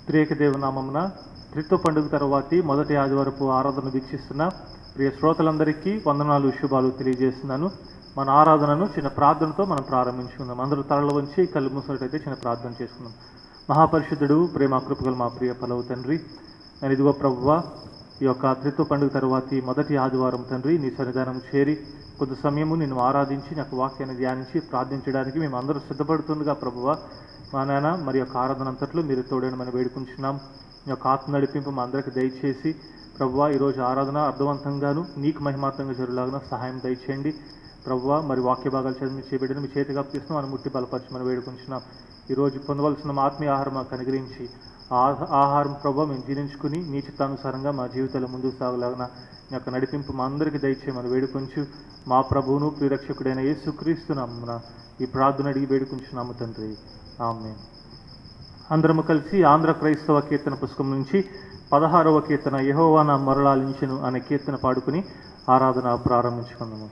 త్రియక దేవనామమున త్రిత్వ పండుగ తర్వాతి మొదటి ఆదివారపు ఆరాధన వీక్షిస్తున్న ప్రియ శ్రోతలందరికీ వందనాలు శుభాలు తెలియజేస్తున్నాను. మన ఆరాధనను చిన్న ప్రార్థనతో మనం ప్రారంభించుకుందాం. అందరూ తలలు వంచి కళ్ళు మూసినట్టయితే చిన్న ప్రార్థన చేసుకుందాం. మహాపరిశుద్ధుడు, ప్రేమ కృపగల మా ప్రియ పలవు తండ్రి, నేను ఇదిగో ప్రభువా, ఈ యొక్క త్రిత్వ పండుగ తర్వాతి మొదటి ఆదివారం తండ్రి నీ సన్నిధానం చేరి కొద్ది సమయము నిన్ను ఆరాధించి నాకు వాక్యాన్ని ధ్యానించి ప్రార్థించడానికి మేము అందరూ సిద్ధపడుతుండగా ప్రభువా, మా నాన్న మరి యొక్క ఆరాధన అంతట్లో మీరు తోడని మనం వేడుకుంటున్నాం. మీ యొక్క ఆత్మ నడిపింపు మా అందరికి దయచేసి ప్రభువా, ఈరోజు ఆరాధన అర్థవంతంగాను నీకు మహిమార్థంగా జరుగులాగా సహాయం దయచేయండి ప్రభువా. మరి వాక్య భాగాలు చదివి చేయబడిన మీ చేతిగా తీస్తున్నాం, మనం ముట్టి బలపరిచి మనం వేడుకుంటున్నాం. ఈరోజు పొందవలసిన మా ఆత్మీయ ఆహారం మాకు అనుగ్రహించి ఆహారం ప్రభావ మేము జీర్ణించుకుని నీ చిత్తానుసారంగా మా జీవితాలు ముందుకు సాగలాగిన మీ యొక్క నడిపింపు మా అందరికీ దయచేయమని వేడుకొంచు మా ప్రభువును ప్రియరక్షకుడైన యేసుక్రీస్తు నామమున ఈ ప్రార్థన అడిగి వేడుకుంటున్నాము తండ్రి, ఆమేన్. అందరము కలిసి ఆంధ్ర క్రైస్తవ కీర్తన పుస్తకం నుంచి 16వ కీర్తన యెహోవా నా మొరలాలించెను అనే కీర్తన పాడుకుని ఆరాధన ప్రారంభించుకుందాము.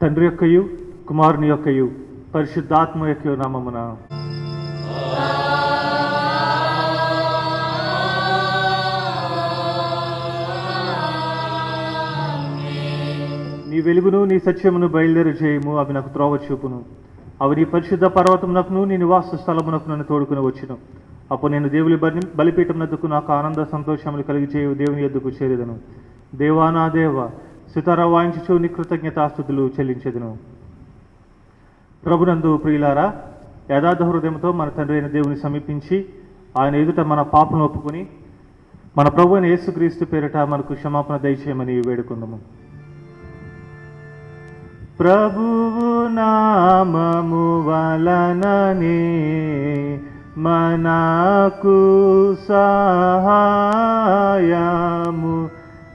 తండ్రి యొక్కయు కుమారుని యొక్కయు పరిశుద్ధాత్మ యొక్క నామమున నీ వెలుగును నీ సత్యమును బయలుదేరి చేయము, అవి నాకు త్రోవ చూపును. అవి నీ పరిశుద్ధ పర్వతమునకును నీ నివాస స్థలమునకు నన్ను తోడుకుని వచ్చును. అప్పుడు నేను దేవుని బలిపీఠం నద్దుకు నాకు ఆనంద సంతోషములు కలిగి చేయు దేవుని ఎద్దుకు చేరేదను. దేవా నా దేవ, సితార వాయించుచు నీ కృతజ్ఞతాస్తుతులు చెల్లించెదను. ప్రభునందు ప్రియులారా, యథార్థ హృదయంతో మన తండ్రి అయిన దేవుని సమీపించి ఆయన ఎదుట మన పాపను ఒప్పుకొని మన ప్రభు అయిన యేసుక్రీస్తు పేరిట మనకు క్షమాపణ దయచేయమని వేడుకుందాము. ప్రభువు నామము వలననే మనకు సహాయము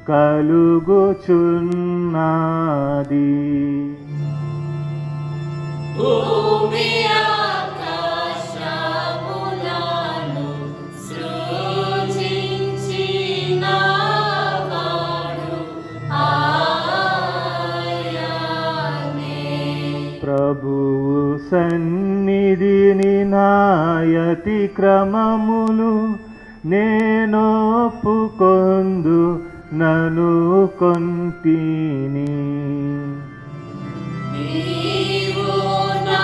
కలుగుచున్నది. భూమి ఆకాశములను సృజించినవాడు ఆయనే. ప్రభువు సన్నిధిని నాయతి క్రమములు నేనొప్పుకొందు నను కొంటిని. నీవు నా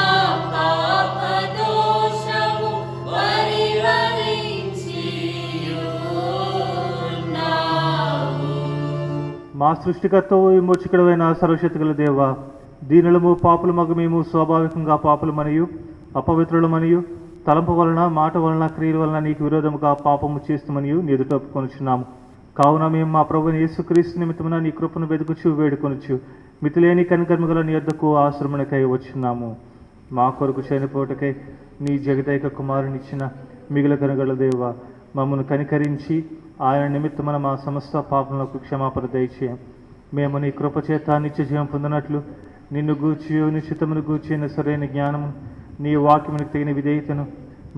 పాపదోషము పరిహరించియున్నావు. మా సృష్టికర్తవు విమోచకుడైన సర్వశక్తిగల దేవ, దీనులము పాపులమగు మేము స్వాభావికంగా పాపులు మరియు అపవిత్రులు మరియు తలంపు వలన మాట వలన క్రియల వలన నీకు విరోధముగా పాపము చేస్తామనియు నీ ఎదుట ఒప్పుకొనుచున్నాము. కావున మేము మా ప్రభుని యేసుక్రీస్తు నిమిత్తమున నీ కృపను వెతుకుచు వేడుకొనుచు మితిలేని కనికర్మగల నీ యొద్దకు ఆశ్రమణకై వచ్చున్నాము. మా కొరకు చనిపోటకై నీ జగదైక కుమారునిచ్చిన మిగిల కనుగల దేవ, మమ్మను కనికరించి ఆయన నిమిత్తమున మా సమస్త పాపములకు క్షమాపణ దయచేయం. మేము నీ కృపచేత నిత్య జీవం పొందినట్లు నిన్ను గూర్చియు నిశ్చితమును గూర్చిన సరైన జ్ఞానము నీ వాక్యమునికి తగిన విధేయతను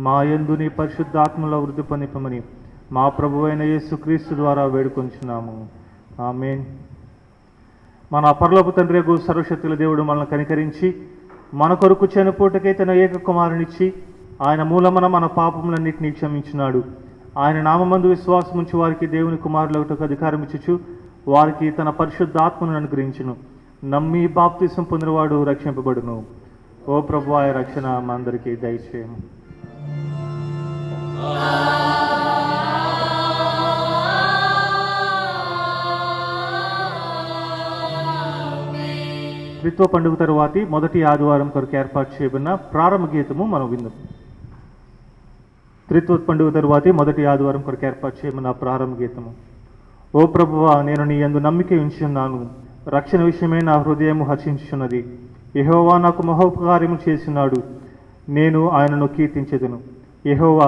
మా యందు నీ పరిశుద్ధాత్మలో వృద్ధి పొందిపమని మా ప్రభువైన యేసుక్రీస్తు ద్వారా వేడుకొంచున్నాము. ఆమేన్. మన పరలోక తండ్రియగు సర్వశక్తుల దేవుడు మనల్ని కనికరించి మన కొరకు చనిపోటకై తన ఏక కుమారునిచ్చి ఆయన మూలమున మన పాపములన్నింటినీ క్షమించినాడు. ఆయన నామమందు విశ్వాసముంచి వారికి దేవుని కుమారులకు అధికారం ఇచ్చుచు వారికి తన పరిశుద్ధాత్మను అనుగ్రహించును. నమ్మి బాప్తిసం పొందినవాడు రక్షింపబడును. ఓ ప్రభువాయ రక్షణ మా అందరికీ దయచేయము. త్రిత్వ పండుగ తరువాతి మొదటి ఆదివారం కొరకు ఏర్పాటు చేయబడిన ప్రారంభ గీతము మనం విందాం. త్రిత్వ పండుగ తరువాతి మొదటి ఆదివారం కొరకు ఏర్పాటు చేయబడిన ప్రారంభ గీతము. ఓ ప్రభువా, నేను నీ యందు నమ్మిక ఉంచున్నాను. రక్షణ విషయమే నా హృదయము హర్షించుచున్నది. యెహోవా నాకు మహోపకార్యము చేసినాడు, నేను ఆయనను కీర్తించెదను. యెహోవా,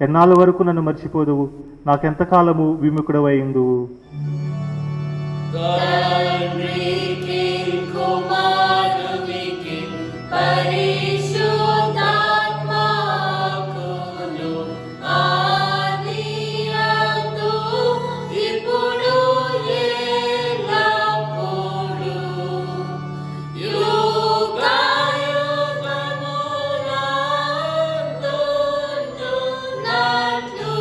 ఎన్నాళ్ళ వరకు నన్ను మర్చిపోదువు? నాకెంతకాలము విముఖుడవైందువు? తండ్రికి కుమారునికి పరిశుద్ధాత్మకును ఆదియందు ఇప్పుడు ఎల్లప్పుడూ యుగయుగములందుండునట్లు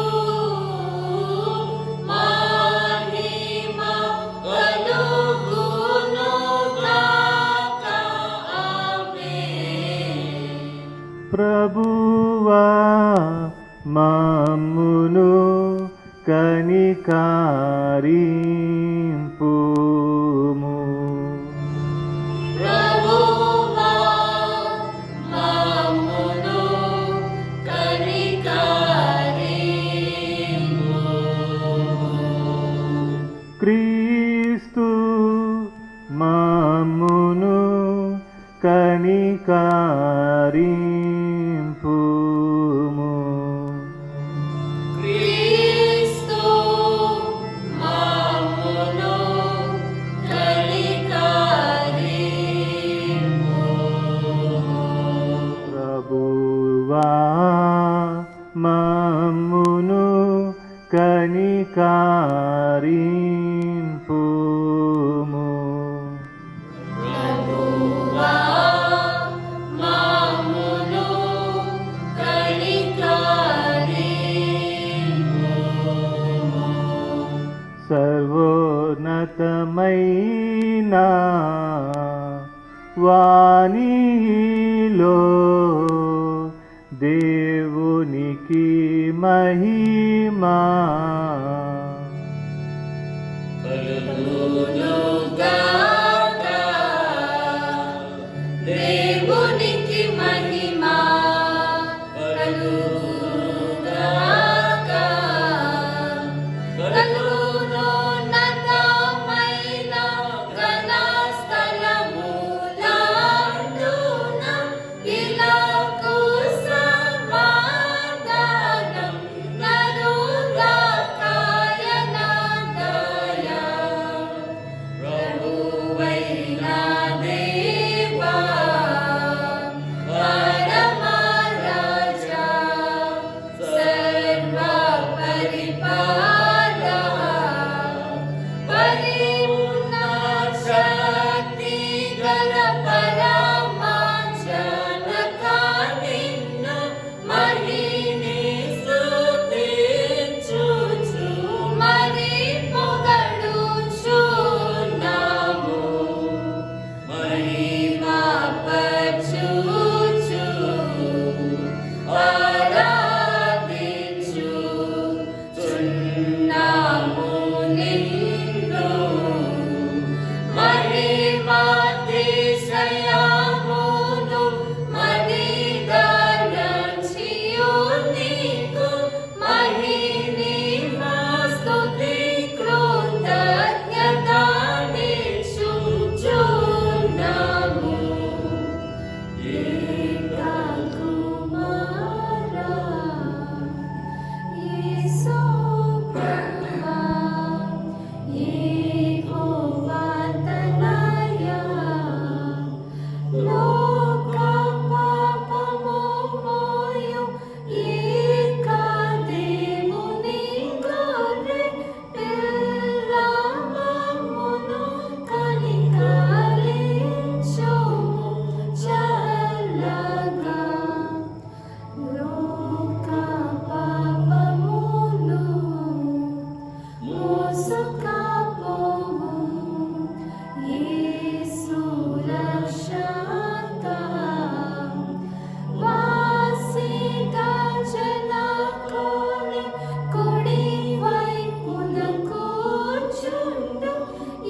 మహిమ కలుగునుగాక. ఆమేన్. ప్రభువా, మమ్మును కనికరింపుము. ప్రభువా, మమ్మును కనికరింపుము. క్రీస్తు మమ్మును కనికరింపుము. క్రీస్తు మమ్మును కనికరింపుము. ప్రభువా, మమ్మును కనికరింపుము. ప్రభువా, మమ్మును వాణిలో దేవునికి మహిమా. కలుగునుగాక, దేవునికి మహిమా కలుగునుగాక. కలుగునున్నతమైన ఘన స్థలములందున ఇలాకు సమాధానం నరులకాయన దయ. ప్రభువైన దేవా, పరమరాజా, సర్వ పరిపాలక, పరిపూర్ణ శక్తి గల పరమా జనక, నిన్ను మహిని స్తుతించుచు మరి పొగడుచున్నాము. మహిమా పరచుచు ఆరాధించుచున్నాము నిన్ను. మహిమాతిశయమును మదిగణించియు నీకు మహిని మా స్తుతి కృతజ్ఞతానిచ్చుచున్నాము. ఏకకుమారా యేసు ప్రభువా, యెహోవా తనయా, లోక పాపము మోయు ఏక దేవుని గొర్రె పిల్ల, మమ్మును కనికరించుము చల్లగా. లోక పాపమును మోసుకపోవు యేసు రక్షక. వాసిత జనకుని కుడి వైపున కూర్చుండు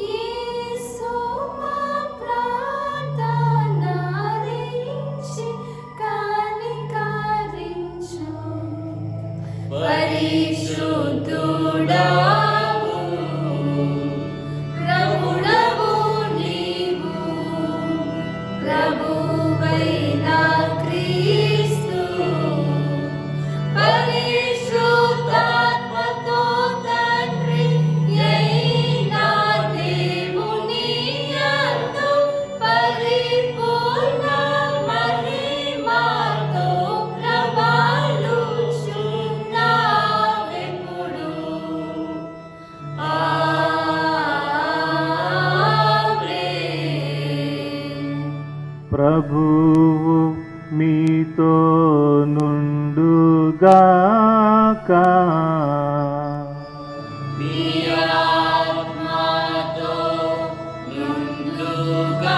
యేసు మా ప్రార్థనాలించి కనికరించు. పరిశుద్ధుడావు ప్రభుడవు నీవు, ప్రభువైన క్రీస్తు, పరిశుద్ధాత్మతో తండ్రి అయిన దేవుని యందు పరిపూర్ణ మహిమతో ప్రభాలుచున్నావెప్పుడు. ఆమేన్. ప్రభువు మీతో నుండుగాక. మీ ఆత్మతో నుండుగాక.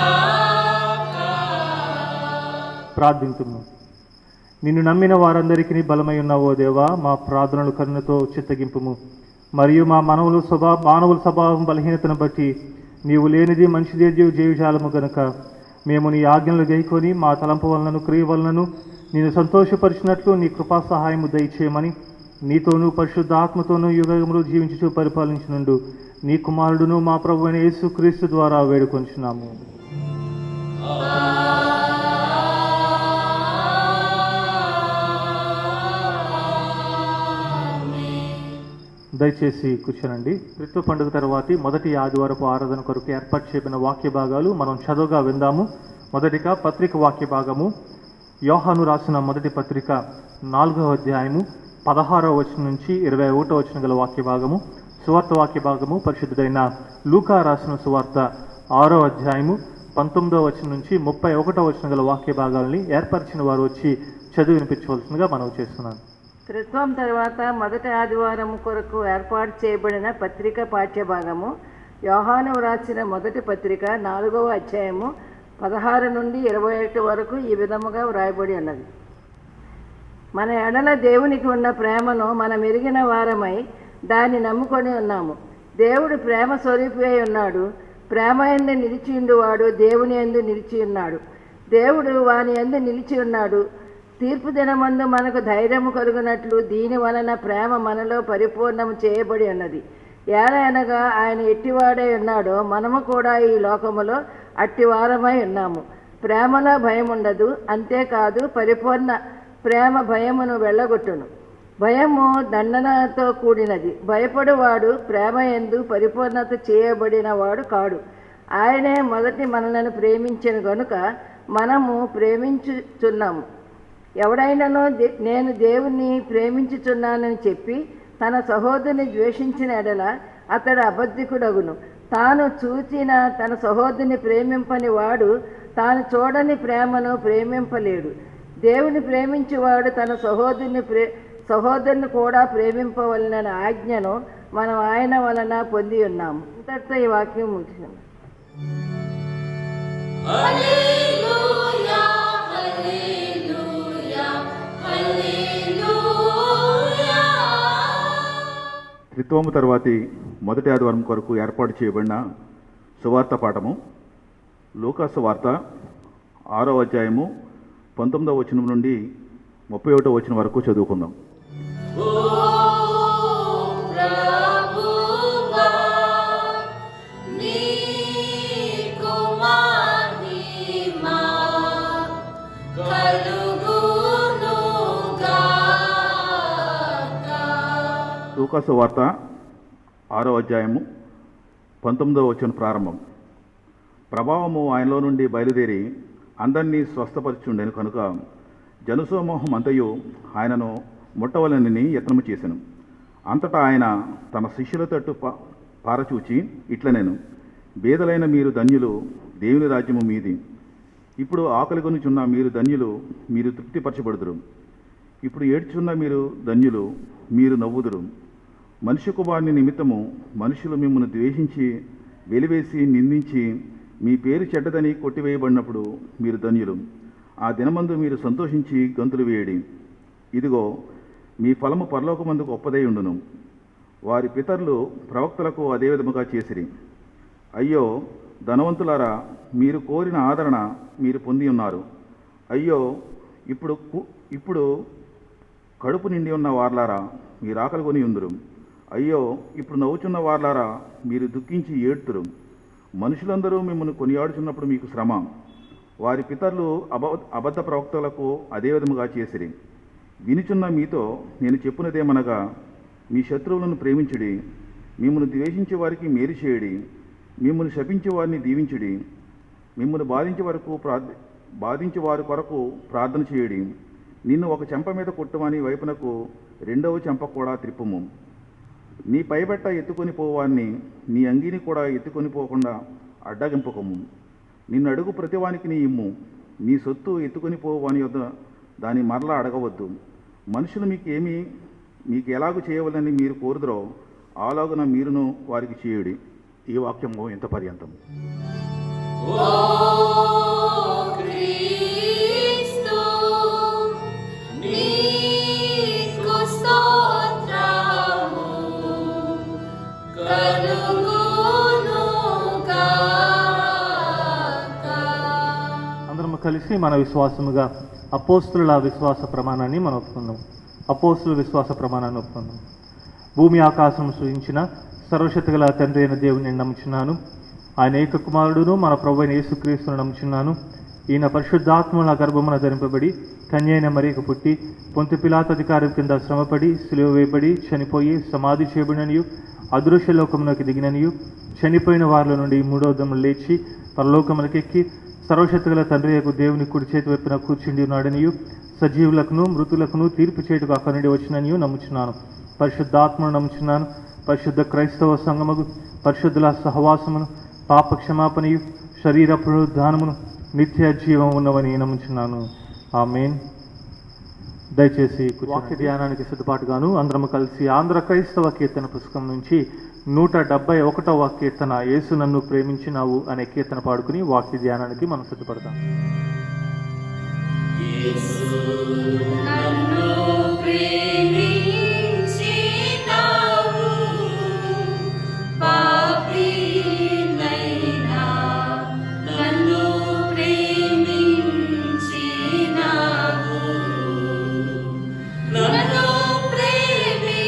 ప్రార్థింతుము. నిన్ను నమ్మిన వారందరికీ బలమై ఉన్నావో దేవా, మా ప్రార్థనలు కరుణతో చిత్తగింపుము. మరియు మా మానవుల స్వభావం బలహీనతను బట్టి నీవు లేనిది మంచిదే జీవజాలము గనుక మేము నీ ఆజ్ఞలు గైకొని మా తలంపు వలనను క్రియ వలనను నిన్ను సంతోషపరిచినట్లు నీ కృపా సహాయము దయచేయమని నీతోనూ పరిశుద్ధ ఆత్మతోనూ యుగములు జీవించుచు పరిపాలించినండు నీ కుమారుడును మా ప్రభువైన యేసుక్రీస్తు ద్వారా వేడుకొంచున్నాము. దయచేసి కూర్చోనండి. క్రిస్తు పండుగ తర్వాతి మొదటి ఆదివారపు ఆరాధన కొరకు ఏర్పాటు చేయబడిన వాక్య భాగాలు మనం చదువుగా విందాము. మొదటిగా పత్రిక వాక్య భాగము, యోహాను రాసిన మొదటి పత్రిక 4వ అధ్యాయము 16వ వచనం నుంచి 21వ వచనం గల వాక్య భాగము. సువార్త వాక్య భాగము పరిశుద్ధుడైన లూకా రాసిన సువార్త 6వ అధ్యాయము 19వ వచనం నుంచి 31వ వచనం గల వాక్య భాగాలని ఏర్పరిచిన వారు వచ్చి చదివి వినిపించవలసిందిగా మనవి చేస్తున్నాను. త్రిత్వం తర్వాత మొదటి ఆదివారం కొరకు ఏర్పాటు చేయబడిన పత్రిక పాఠ్యభాగము, యోహాను వ్రాసిన మొదటి పత్రిక 4వ అధ్యాయము 16 నుండి 21 వరకు ఈ విధముగా వ్రాయబడి ఉన్నది. మన ఎడల దేవునికి ఉన్న ప్రేమను మనం ఎరిగిన వారమై దాన్ని నమ్ముకొని ఉన్నాము. దేవుడు ప్రేమ స్వరూపి ఉన్నాడు. ప్రేమ యందు నిలిచియుండువాడు దేవుని యందు నిలిచి ఉన్నాడు. దేవుడు వాని యందు నిలిచి ఉన్నాడు. తీర్పు దినమందు మనకు ధైర్యము కలుగునట్లు దీని వలన ప్రేమ మనలో పరిపూర్ణము చేయబడి ఉన్నది. ఏలయనగా ఆయన ఎట్టివాడై ఉన్నాడో మనము కూడా ఈ లోకములో అట్టివారమై ఉన్నాము. ప్రేమలో భయం ఉండదు. అంతేకాదు పరిపూర్ణ ప్రేమ భయమును వెళ్ళగొట్టును. భయము దండనతో కూడినది. భయపడువాడు ప్రేమ యందు పరిపూర్ణత చేయబడిన వాడు కాడు. ఆయనే మొదటి మనలను ప్రేమించిన గనుక మనము ప్రేమించుచున్నాము. ఎవడైనానో నేను దేవుణ్ణి ప్రేమించుచున్నానని చెప్పి తన సహోదరుని ద్వేషించిన ఎడల అతడు అబద్ధికుడగును. తాను చూచిన తన సహోదరుని ప్రేమింపని వాడు తాను చూడని ప్రేమను ప్రేమింపలేడు. దేవుని ప్రేమించేవాడు తన సహోదరుని కూడా ప్రేమింపవలనని ఆజ్ఞను మనం ఆయన వలన పొంది ఉన్నాము. ఇంతటితో ఈ వాక్యం ముగిసింది. హల్లెలూయా హల్లెలూయా హల్లెలూయా. త్రిత్వము తర్వాతి మొదటి ఆదివారం కొరకు ఏర్పాటు చేయబడిన సువార్త పాఠము లూకాసు వార్త 6వ అధ్యాయము 19వ వచనం నుండి 31వ వచనం వరకు చదువుకుందాం. ఓ ప్రభువా నీకు మహిమ కలుగునుగాక. లూకాసు వార్త 6వ అధ్యాయము 19వ వచనం ప్రారంభం. ప్రభావము ఆయనలో నుండి బయలుదేరి అందరినీ స్వస్థపరచుండెను కనుక జనసమూహం అంతయు ఆయనను ముట్టవలనని యత్నము చేసెను. అంతటా ఆయన తన శిష్యుల తట్టు పారచూచి ఇట్లనెను, బేదలైన మీరు ధన్యులు, దేవుని రాజ్యము మీది. ఇప్పుడు ఆకలి కొనుచున్న మీరు ధన్యులు, మీరు తృప్తిపరచబడుదురు. ఇప్పుడు ఏడ్చున్న మీరు ధన్యులు, మీరు నవ్వుదురు. మనిషి కుమారుని నిమిత్తము మనుషులు మిమ్మల్ని ద్వేషించి వెలివేసి నిందించి మీ పేరు చెడ్డదని కొట్టివేయబడినప్పుడు మీరు ధన్యులు. ఆ దినమందు మీరు సంతోషించి గంతులు వేయడి. ఇదిగో మీ ఫలము పరలోకమందు గొప్పదై ఉండును. వారి పితరులు ప్రవక్తలకు అదే విధముగా చేసిరి. అయ్యో ధనవంతులారా, మీరు కోరిన ఆదరణ మీరు పొంది ఉన్నారు. అయ్యో ఇప్పుడు కడుపు నిండి ఉన్న వార్లారా, మీరు ఆకలి కొని ఉందురు. అయ్యో ఇప్పుడు నవ్వుచున్న వార్లారా, మీరు దుఃఖించి ఏడ్తురు. మనుషులందరూ మిమ్మల్ని కొనియాడుచున్నప్పుడు మీకు శ్రమ. వారి పితరులు అబద్ధ ప్రవక్తలకు అదే విధముగా చేసిరి. వినుచున్న మీతో నేను చెప్పునదేమనగా, మీ శత్రువులను ప్రేమించుడి, మిమ్మల్ని ద్వేషించే వారికి మేలు చేయడి, మిమ్మల్ని శపించే వారిని దీవించుడి, మిమ్మల్ని బాధించే వారి కొరకు ప్రార్థన చేయడి. నిన్ను ఒక చెంప మీద కొట్టుమని వైపునకు రెండవ చెంప కూడా త్రిప్పుము. నీ పైబెట్ట ఎత్తుకొని పోవాన్ని నీ అంగీని కూడా ఎత్తుకొని పోకుండా అడ్డగింపకము. నిన్ను అడుగు ప్రతివానికి నీ ఇమ్ము. నీ సొత్తు ఎత్తుకొని పోవాని వద్ద దాన్ని మరలా అడగవద్దు. మనుషులు మీకు ఎలాగూ చేయవలని మీరు కోరుదురో అలాగున మీరును వారికి చేయుడి. ఈ వాక్యము ఇంత పర్యంతం. ఓ క్రీస్తు నీకు స్తోత్రము కలుగునుగాక. అందరం కలిసి మన విశ్వాసముగా అపోస్తుల విశ్వాస ప్రమాణాన్ని మనం ఒప్పుకుందాం. అపోస్తుల విశ్వాస ప్రమాణాన్ని ఒప్పుకుందాం. భూమి ఆకాశం సృజించిన సర్వశక్తి గల తండ్రి అయిన దేవుని నమ్ముచున్నాను. ఆయన ఏక కుమారుడును మన ప్రభువైన యేసుక్రీస్తును నమ్ముచున్నాను. ఈయన పరిశుద్ధాత్మల గర్భమున ధరింపబడి కన్యైన మరియకు పుట్టి పొంతు పిలాతు అధికారం కింద శ్రమపడి సిలువ వేయబడి చనిపోయి సమాధి చేయబడిననియు అదృశ్య లోకమునకు దిగిననియు చనిపోయిన వారిలో నుండి మూడవ దినమున లేచి పరలోకములకెక్కి సర్వశక్తి గల తండ్రి యొక్క దేవుని కుడి చేతి వైపున కూర్చుండి ఉన్నాడనియు సజీవులకును మృతులకును తీర్పు చేటుకు అక్కడి నుండి వచ్చిననియు నమ్ముచున్నాను. పరిశుద్ధాత్మను నమ్ముచున్నాను. పరిశుద్ధ క్రైస్తవ సంఘముకు పరిశుద్ధుల సహవాసమును పాప క్షమాపణయు శరీర పునరుద్ధానమును నిత్య జీవం ఉన్నవని నమ్ముచున్నాను. ఆమేన్. దయచేసి వాక్య ధ్యానానికి సిద్ధపాటుగాను అందరము కలిసి ఆంధ్ర క్రైస్తవ కీర్తన పుస్తకం నుంచి 171వ కీర్తన యేసు నన్ను ప్రేమించినావు అనే కీర్తన పాడుకుని వాక్య ధ్యానానికి మనం సిద్ధపడతాం. నన్ను ప్రేమించినావు పాపినైనా నన్ను ప్రేమించినావు నన్ను ప్రేమింపమా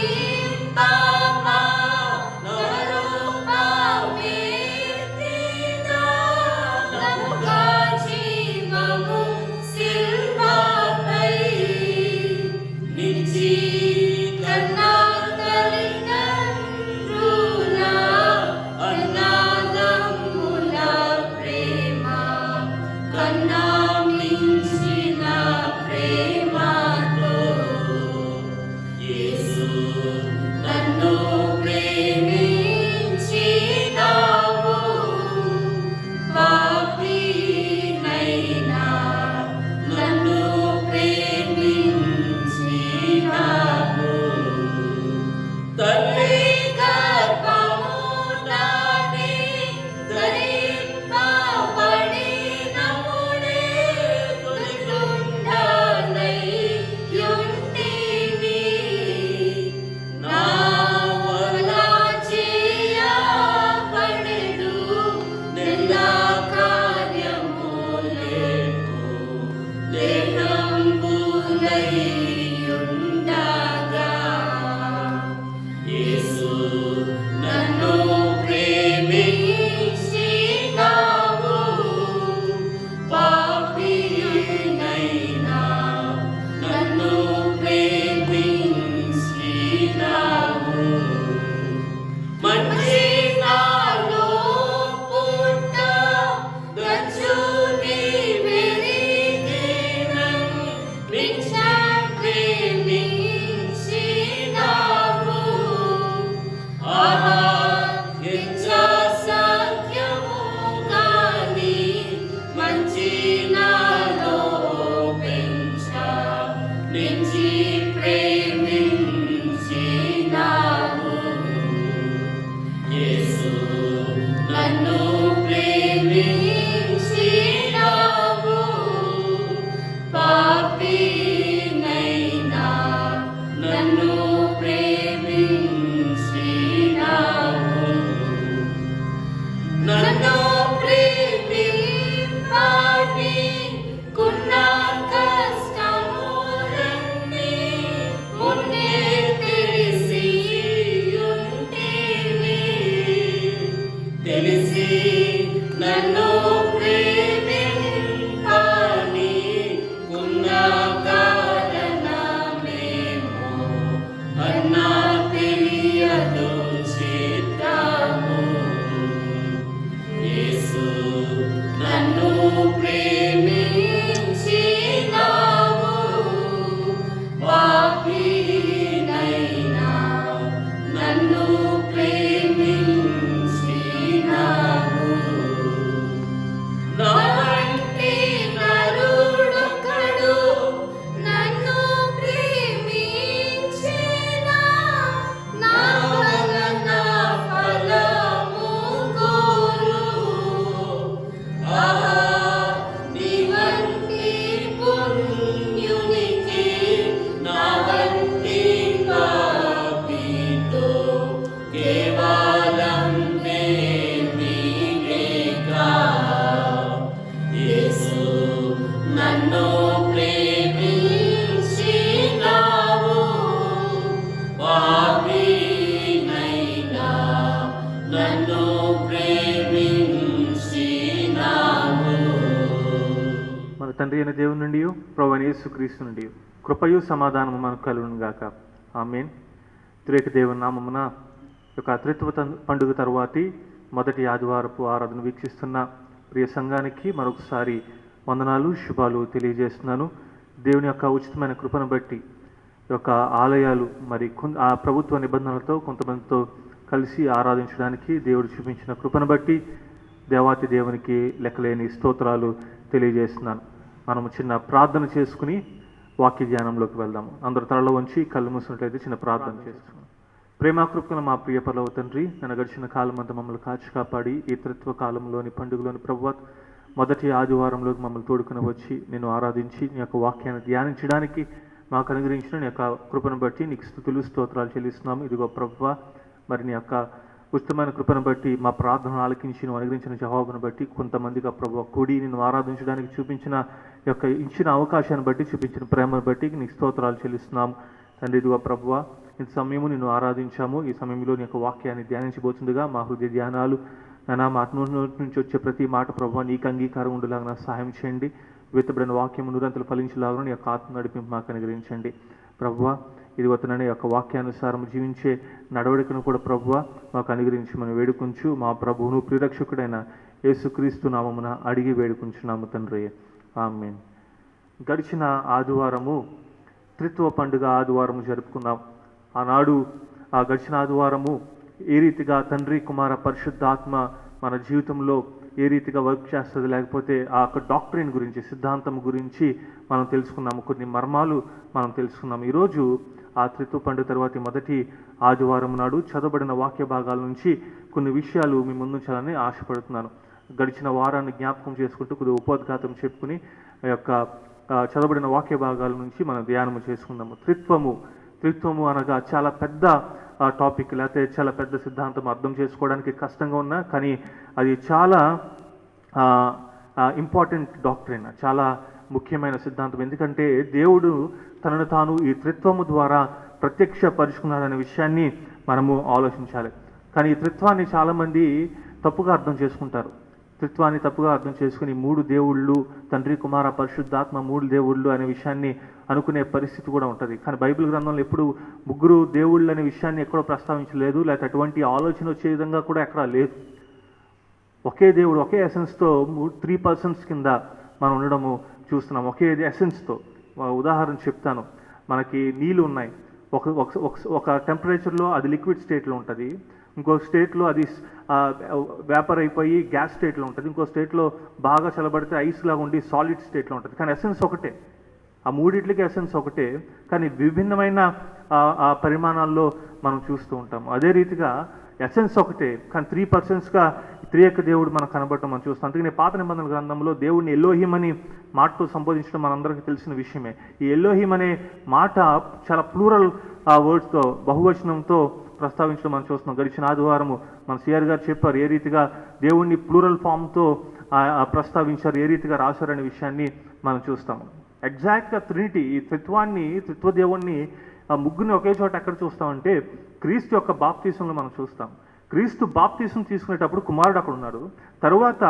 నరుపమేతినా నన్ను కాచివము సిల్వపై నిలిచి కన్నా తల్లిదండ్రుల అన్నదమ్ముల ప్రేమ కన్నా మించిన ప్రేమతో యేసు నన్ను ప్రేమించినావు పాపినైనా నన్ను ప్రేమించినావు తల్లి గర్భమునానే ధరింపబడినప్పుడే తొలిగుండనై యుంటివి నా వల్ల చేయబడెడు నెల్ల కార్యములేకు దేహంబులై ఉండగా యేసు నన్ను ప్రేమించినావు పాపినైనా నన్ను ప్రేమించినావు మంచి నాలో పుట్ట గచ్చుని వెరిగినం మించ ప్రేమించినావు ఆహా ఎంచ సత్యము గాని మంచి నాలో పెంచ నించి ప్రేమించినావు యేసు నన్ను ప్రేమించినావు పాపినైనా నన్ను ప్రేమించినావు నన్ను ప్రేమింపని కున్న కష్టములన్నీ మున్నే తెలిసి ఉంటివి తెలిసి నన్ను ప్రేమింపని కున్న కారణమేమో అన్నా తెలియదు చిత్తము యేసు నన్ను ప్రేమించినావు పాపినైనా నన్ను ప్రేమించినావు నా వంటి నరుడొకడు నన్ను ప్రేమించినా నా వలన ఫలము కోరు ఆహా నీ వంటి పుణ్యునికి నా వంటి పాపితో కేవలం నేనేగా యేసు నన్ను ప్రేమించినావు పాపినైనా నన్ను ప్రేమించినావు మన తండ్రి అయిన దేవుని నుండి ప్రభువైన యేసుక్రీస్తు నుండి కృపయు సమాధానము మనకు కలుగును గాక. ఆమేన్. త్రియేక దేవుని నామమున యొక్క త్రిత్వ పండుగ తరువాతి మొదటి ఆదివారపు ఆరాధన వీక్షిస్తున్న ప్రియ సంఘానికి మరొకసారి వందనాలు శుభాలు తెలియజేస్తున్నాను. దేవుని యొక్క ఉచితమైన కృపను బట్టి యొక్క ఆలయాలు మరి ఆ ప్రభుత్వ నిబంధనలతో కొంతమందితో కలిసి ఆరాధించడానికి దేవుడు చూపించిన కృపను బట్టి దేవాతి దేవునికి లెక్కలేని స్తోత్రాలు తెలియజేస్తున్నాను. మనము చిన్న ప్రార్థన చేసుకుని వాక్య ధ్యానంలోకి వెళ్దాము. అందరూ తలలో ఉంచి కళ్ళు మూసినట్లయితే చిన్న ప్రార్థన చేసుకున్నాం. ప్రేమాకృపణ మా ప్రియ పరలోక తండ్రి, నన్ను గడిచిన కాలం అంతా మమ్మల్ని కాచి కాపాడి ఈ త్రిత్వ కాలంలోని పండుగలోని ప్రభువా మొదటి ఆదివారంలో మమ్మల్ని తోడుకుని వచ్చి నేను ఆరాధించి నీ యొక్క వాక్యాన్ని ధ్యానించడానికి మాకు అనుగ్రహించిన నీ యొక్క కృపను బట్టి నీకు స్తుతులు స్తోత్రాలు చెల్లిస్తున్నాము. ఇదిగో ప్రభువా, మరి నీ యొక్క ఉచితమైన కృపను బట్టి మా ప్రార్థనలు ఆలకించి నువ్వు అనుగ్రహించిన జవాబును బట్టి కొంతమందిగా ప్రభువా కూడి నిన్ను ఆరాధించడానికి చూపించిన యొక్క ఇచ్చిన అవకాశాన్ని బట్టి చూపించిన ప్రేమను బట్టి నీకు స్తోత్రాలు చెల్లిస్తున్నాము తండ్రి. ఇదిగో ప్రభువా, ఇంత సమయము నిన్ను ఆరాధించాము. ఈ సమయంలో నీ యొక్క వాక్యాన్ని ధ్యానించబోతుండగా మా హృదయ ధ్యానాలు నా మాట నోటి నుంచి వచ్చే ప్రతి మాట ప్రభువా నీకు అంగీకారం ఉండేలాగా నాకు సహాయం చేయండి. విత్తబడిన వాక్యము నూరంతలు ఫలించేలాగా నీ యొక్క ఆత్మ నడిపింపు మాకు అనుగ్రహించండి ప్రభువా. ఇదిగో తండ్రి యొక్క వాక్యానుసారం జీవించే నడవడికను కూడా ప్రభువా మాకు అనుగ్రహించమని వేడుకుంటూ మా ప్రభువును ప్రియరక్షకుడైన యేసుక్రీస్తు నామమున అడిగి వేడుకుంటున్నాము తండ్రి, ఆమేన్. గడిచిన ఆదివారము త్రిత్వ పండుగ ఆదివారము జరుపుకున్నాం. ఆనాడు ఆ గడిచిన ఆదివారము ఏ రీతిగా తండ్రి కుమార పరిశుద్ధాత్మ మన జీవితంలో ఏ రీతిగా వర్క్ చేస్తుంది, లేకపోతే ఆ యొక్క డాక్టరీన్ గురించి సిద్ధాంతం గురించి మనం తెలుసుకున్నాము. కొన్ని మర్మాలు మనం తెలుసుకున్నాము. ఈరోజు ఆ త్రిత్వ పండుగ తర్వాత మొదటి ఆదివారం నాడు చదవబడిన వాక్య భాగాల నుంచి కొన్ని విషయాలు మీ ముందు ఉంచాలని ఆశపడుతున్నాను. గడిచిన వారాన్ని జ్ఞాపకం చేసుకుంటూ కొద్దిగా ఉపోద్ఘాతం చెప్పుకుని ఆ యొక్క చదవబడిన వాక్య భాగాల నుంచి మనం ధ్యానము చేసుకుందాము. త్రిత్వము అనగా చాలా పెద్ద టాపిక్, లేకపోతే చాలా పెద్ద సిద్ధాంతం, అర్థం చేసుకోవడానికి కష్టంగా ఉన్నా కానీ అది చాలా ఇంపార్టెంట్ డాక్ట్రిన్, చాలా ముఖ్యమైన సిద్ధాంతం. ఎందుకంటే దేవుడు తనను తాను ఈ త్రిత్వము ద్వారా ప్రత్యక్షపరుచుకున్నాడనే విషయాన్ని మనము ఆలోచించాలి. కానీ ఈ త్రిత్వాన్ని చాలామంది తప్పుగా అర్థం చేసుకుంటారు. త్రిత్వాన్ని తప్పుగా అర్థం చేసుకుని మూడు దేవుళ్ళు, తండ్రి కుమార పరిశుద్ధాత్మ మూడు దేవుళ్ళు అనే విషయాన్ని అనుకునే పరిస్థితి కూడా ఉంటుంది. కానీ బైబిల్ గ్రంథంలో ఎప్పుడు ముగ్గురు దేవుళ్ళు అనే విషయాన్ని ఎక్కడో ప్రస్తావించలేదు, లేకపోతే అటువంటి ఆలోచన వచ్చే విధంగా కూడా ఎక్కడా లేదు. ఒకే దేవుడు, ఒకే ఎసెన్స్తో 3 పర్సన్స్ కింద మనం ఉండడము చూస్తున్నాం. ఒకే ఎసెన్స్తో. ఉదాహరణ చెప్తాను. మనకి నీళ్ళు ఉన్నాయి. ఒక టెంపరేచర్లో అది లిక్విడ్ స్టేట్లో ఉంటుంది, ఇంకో స్టేట్లో అది వేపర్ అయిపోయి గ్యాస్ స్టేట్లో ఉంటుంది, ఇంకో స్టేట్లో బాగా చల్లబడితే ఐస్ లాగా ఉండి సాలిడ్ స్టేట్లో ఉంటుంది. కానీ ఎసెన్స్ ఒకటే. ఆ మూడిట్లకి ఎసెన్స్ ఒకటే, కానీ విభిన్నమైన పరిమాణాల్లో మనం చూస్తూ ఉంటాము. అదే రీతిగా ఎసెన్స్ ఒకటే, కానీ 3 పర్సన్స్గా త్రియక దేవుడు మనకు కనబడటం మనం చూస్తాం. అందుకని పాత నిబంధనల గ్రంథంలో దేవుడిని ఎల్లోహిం అని మాటతో సంబోధించడం మనందరికీ తెలిసిన విషయమే. ఈ ఎల్లోహిం అనే మాట చాలా ప్లూరల్ వర్డ్స్తో, బహువచనంతో ప్రస్తావించడం మనం చూస్తున్నాం. గడిచిన ఆదివారము మన సిఆర్ గారు చెప్పారు ఏ రీతిగా దేవుణ్ణి ప్లూరల్ ఫామ్తో ప్రస్తావించారు, ఏ రీతిగా రాశారనే విషయాన్ని మనం చూస్తాము. ఎగ్జాక్ట్గా ట్రినిటీ, ఈ త్రిత్వ దేవుణ్ణి ముగ్గురిని ఒకే చోట ఎక్కడ చూస్తామంటే క్రీస్తు యొక్క బాప్తీసంలో మనం చూస్తాం. క్రీస్తు బాప్తీసం తీసుకునేటప్పుడు కుమారుడు అక్కడ ఉన్నాడు. తరువాత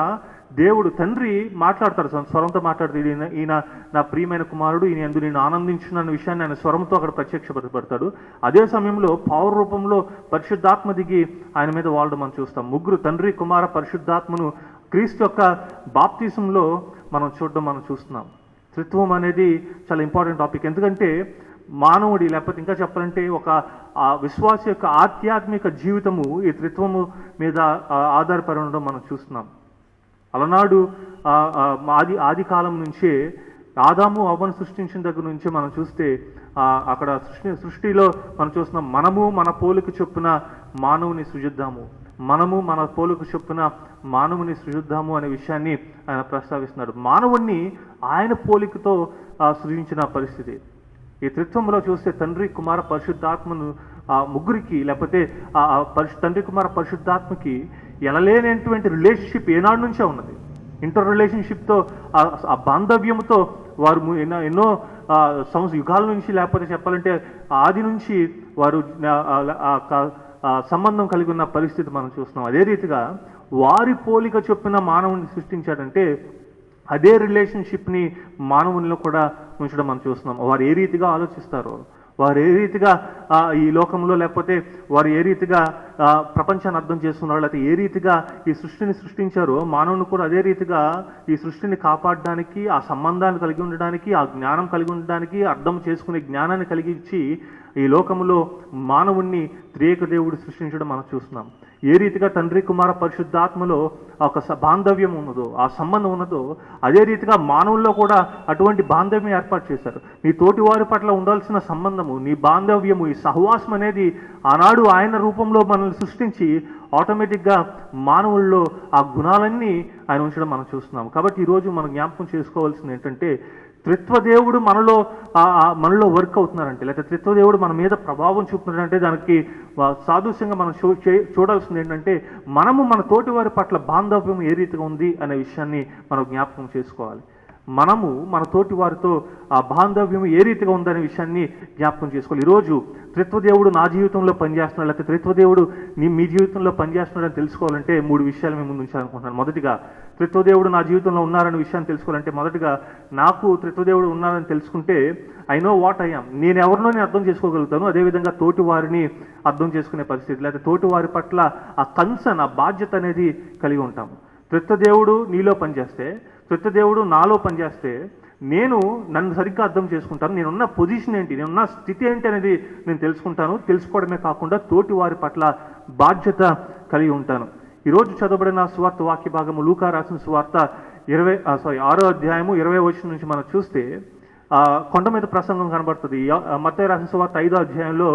దేవుడు తండ్రి మాట్లాడతాడు, స్వరంతో మాట్లాడుతాడు, ఈయన నా ప్రియమైన కుమారుడు, ఈయన యందు నేను ఆనందించున్న విషయాన్ని ఆయన స్వరంతో అక్కడ ప్రత్యక్షపడతాడు. అదే సమయంలో పౌర రూపంలో పరిశుద్ధాత్మ దిగి ఆయన మీద వాళ్ళడం మనం చూస్తాం. ముగ్గురు తండ్రి కుమార పరిశుద్ధాత్మను క్రీస్తు యొక్క బాప్తీసంలో మనం చూడడం మనం చూస్తున్నాం. త్రిత్వం అనేది చాలా ఇంపార్టెంట్ టాపిక్. ఎందుకంటే మానవుడి, లేకపోతే ఇంకా చెప్పాలంటే ఒక విశ్వాస యొక్క ఆధ్యాత్మిక జీవితము ఈ త్రిత్వము మీద ఆధారపడి ఉండడం మనం చూస్తున్నాం. అలనాడు ఆది కాలం నుంచే ఆదాము అవ్వను సృష్టించిన దగ్గర నుంచి మనం చూస్తే అక్కడ సృష్టిలో మనం చూస్తున్నాం, మనము మన పోలిక చొప్పున మానవుని సృజిద్దాము, మనము మన పోలిక చొప్పున మానవుని సృజిద్దాము అనే విషయాన్ని ఆయన ప్రస్తావిస్తున్నాడు. మానవుణ్ణి ఆయన పోలికతో సృజించిన పరిస్థితి. ఈ త్రిత్వంలో చూస్తే తండ్రి కుమార పరిశుద్ధాత్మను ముగ్గురికి, లేకపోతే తండ్రి కుమార పరిశుద్ధాత్మకి ఎనలేనటువంటి రిలేషన్షిప్ ఏనాడు నుంచే ఉన్నది. ఇంటర్ రిలేషన్షిప్తో, ఆ బాంధవ్యంతో వారు ఎన్నో యుగాల నుంచి, లేకపోతే చెప్పాలంటే ఆది నుంచి వారు సంబంధం కలిగి ఉన్న పరిస్థితి మనం చూస్తున్నాం. అదే రీతిగా వారి పోలిక చొప్పున మానవుని సృష్టించాడంటే అదే రిలేషన్షిప్ని మానవునిలో కూడా ఉంచడం మనం చూస్తున్నాం. వారు ఏ రీతిగా ఆలోచిస్తారో, వారు ఏ రీతిగా ఈ లోకంలో, లేకపోతే వారు ఏ రీతిగా ప్రపంచాన్ని అర్థం చేసుకున్నారో, లేకపోతే ఏ రీతిగా ఈ సృష్టిని సృష్టించారో మానవుని కూడా అదే రీతిగా ఈ సృష్టిని కాపాడడానికి, ఆ సంబంధాన్ని కలిగి ఉండడానికి, ఆ జ్ఞానం కలిగి ఉండడానికి, అర్థం చేసుకునే జ్ఞానాన్ని కలిగించి ఈ లోకంలో మానవుణ్ణి త్రియేక దేవుడు సృష్టించడం మనం చూస్తున్నాం. ఏ రీతిగా తండ్రి కుమార పరిశుద్ధాత్మలో ఒక బాంధవ్యం ఉన్నదో, ఆ సంబంధం ఉన్నదో, అదే రీతిగా మానవుల్లో కూడా అటువంటి బాంధవ్యం ఏర్పాటు చేశారు. నీ తోటి వారి పట్ల ఉండాల్సిన సంబంధము, నీ బాంధవ్యము, ఈ సహవాసం అనేది ఆనాడు ఆయన రూపంలో మనల్ని సృష్టించి ఆటోమేటిక్గా మానవుల్లో ఆ గుణాలన్నీ ఆయన ఉంచడం మనం చూస్తున్నాం. కాబట్టి ఈరోజు మనం జ్ఞాపకం చేసుకోవాల్సింది ఏంటంటే, త్రిత్వదేవుడు మనలో వర్క్ అవుతున్నారంటే, లేకపోతే త్రిత్వదేవుడు మన మీద ప్రభావం చూపుతున్నాడంటే దానికి సాదృశ్యంగా మనం చూడాల్సింది ఏంటంటే, మనము మన తోటి వారి పట్ల బాంధవ్యం ఏ రీతిగా ఉంది అనే విషయాన్ని మనం జ్ఞాపకం చేసుకోవాలి. మనము మన తోటి వారితో ఆ బాంధవ్యం ఏ రీతిగా ఉందనే విషయాన్ని జ్ఞాపకం చేసుకోవాలి. ఈరోజు త్రిత్వదేవుడు నా జీవితంలో పనిచేస్తున్నాడు, లేకపోతే త్రిత్వదేవుడు మీ జీవితంలో పనిచేస్తున్నాడని తెలుసుకోవాలంటే 3 విషయాలు మేము ముందు ఉంచాలనుకుంటున్నాను. మొదటిగా, త్రిత్వదేవుడు నా జీవితంలో ఉన్నారనే విషయాన్ని తెలుసుకోవాలంటే మొదటిగా నాకు త్రిత్వదేవుడు ఉన్నారని తెలుసుకుంటే I know what I am, నేను ఎవరినో నేను అర్థం చేసుకోగలుగుతాను. అదేవిధంగా తోటి వారిని అర్థం చేసుకునే పరిస్థితి, లేకపోతే తోటి వారి పట్ల ఆ కన్సర్న్, ఆ బాధ్యత అనేది కలిగి ఉంటాము. త్రిత్వదేవుడు నీలో పనిచేస్తే, త్రిత్వదేవుడు నాలో పనిచేస్తే నన్ను సరిగ్గా అర్థం చేసుకుంటాను. నేనున్న పొజిషన్ ఏంటి, నేనున్న స్థితి ఏంటి అనేది నేను తెలుసుకుంటాను. తెలుసుకోవడమే కాకుండా తోటి వారి పట్ల బాధ్యత కలిగి ఉంటాను. ఈరోజు చదవబడిన సువార్త వాక్య భాగము లూకా రాసిన సువార్త 6వ అధ్యాయము 20వ వచనం నుంచి మనం చూస్తే కొండ మీద ప్రసంగం కనబడుతుంది. మత్తయి రాసిన సువార్త 5వ అధ్యాయంలో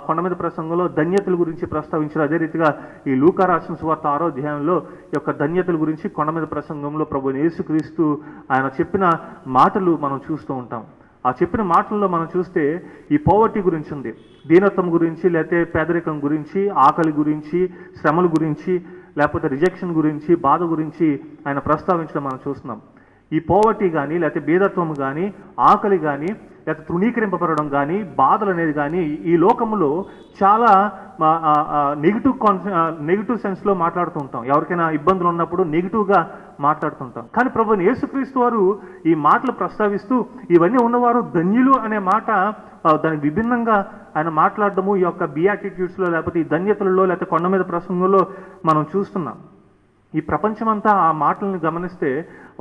కొండ మీద ప్రసంగంలో ధన్యతల గురించి ప్రస్తావించారు. అదే రీతిగా ఈ లూకా రాసిన సువార్త 6వ అధ్యాయంలో ఈ యొక్క ధన్యతల గురించి కొండ మీద ప్రసంగంలో ప్రభువైన యేసుక్రీస్తు ఆయన చెప్పిన మాటలు మనం చూస్తూ ఉంటాం. ఆ చెప్పిన మాటల్లో మనం చూస్తే ఈ పోవర్టీ గురించి ఉంది, దీనత్వం గురించి, లేకపోతే పేదరికం గురించి, ఆకలి గురించి, శ్రమల గురించి, లేకపోతే రిజెక్షన్ గురించి, బాధ గురించి ఆయన ప్రస్తావించడం మనం చూస్తున్నాం. ఈ పోవర్టీ కానీ, లేకపోతే బీదత్వం కానీ, ఆకలి కానీ, లేకపోతే తృణీకరింపబడడం కానీ, బాధలు అనేది కానీ ఈ లోకంలో చాలా నెగిటివ్ సెన్స్లో మాట్లాడుతూ ఉంటాం. ఎవరికైనా ఇబ్బందులు ఉన్నప్పుడు నెగిటివ్గా మాట్లాడుతుంటాం. కానీ ప్రభువైన యేసుక్రీస్తు వారు ఈ మాటలు ప్రస్తావిస్తూ ఇవన్నీ ఉన్నవారు ధన్యులు అనే మాట దానికి విభిన్నంగా ఆయన మాట్లాడడము ఈ యొక్క బియాటిట్యూడ్స్లో, లేకపోతే ఈ ధన్యతలలో, లేకపోతే కొండ మీద ప్రసంగంలో మనం చూస్తున్నాం. ఈ ప్రపంచమంతా ఆ మాటలను గమనిస్తే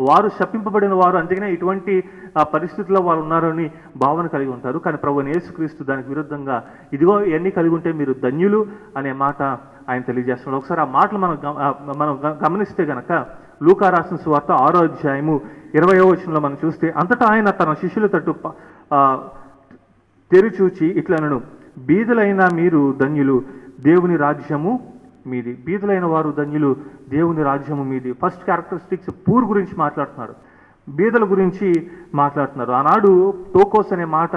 వారు శపింపబడిన వారు, అందుకనే ఇటువంటి పరిస్థితుల్లో వారు ఉన్నారని భావన కలిగి ఉంటారు. కానీ ప్రభువైన యేసుక్రీస్తు దానికి విరుద్ధంగా ఇదిగో ఇవన్నీ కలిగి ఉంటే మీరు ధన్యులు అనే మాట ఆయన తెలియజేస్తున్నాడు. ఒకసారి ఆ మాటలు మనం గమనిస్తే గనక లూకా రాసిన సువార్త 6వ అధ్యాయము 20వ వచనంలో మనం చూస్తే, అంతటా ఆయన తన శిష్యుల తట్టు తెరిచూచి ఇట్లనను, బీదలైన మీరు ధన్యులు, దేవుని రాజ్యము మీది. బీదలైన వారు ధన్యులు, దేవుని రాజ్యము మీది. ఫస్ట్ క్యారెక్టరిస్టిక్స్ పూర్ గురించి మాట్లాడుతున్నాడు, బీదల గురించి మాట్లాడుతున్నారు. ఆనాడు టోకోస్ అనే మాట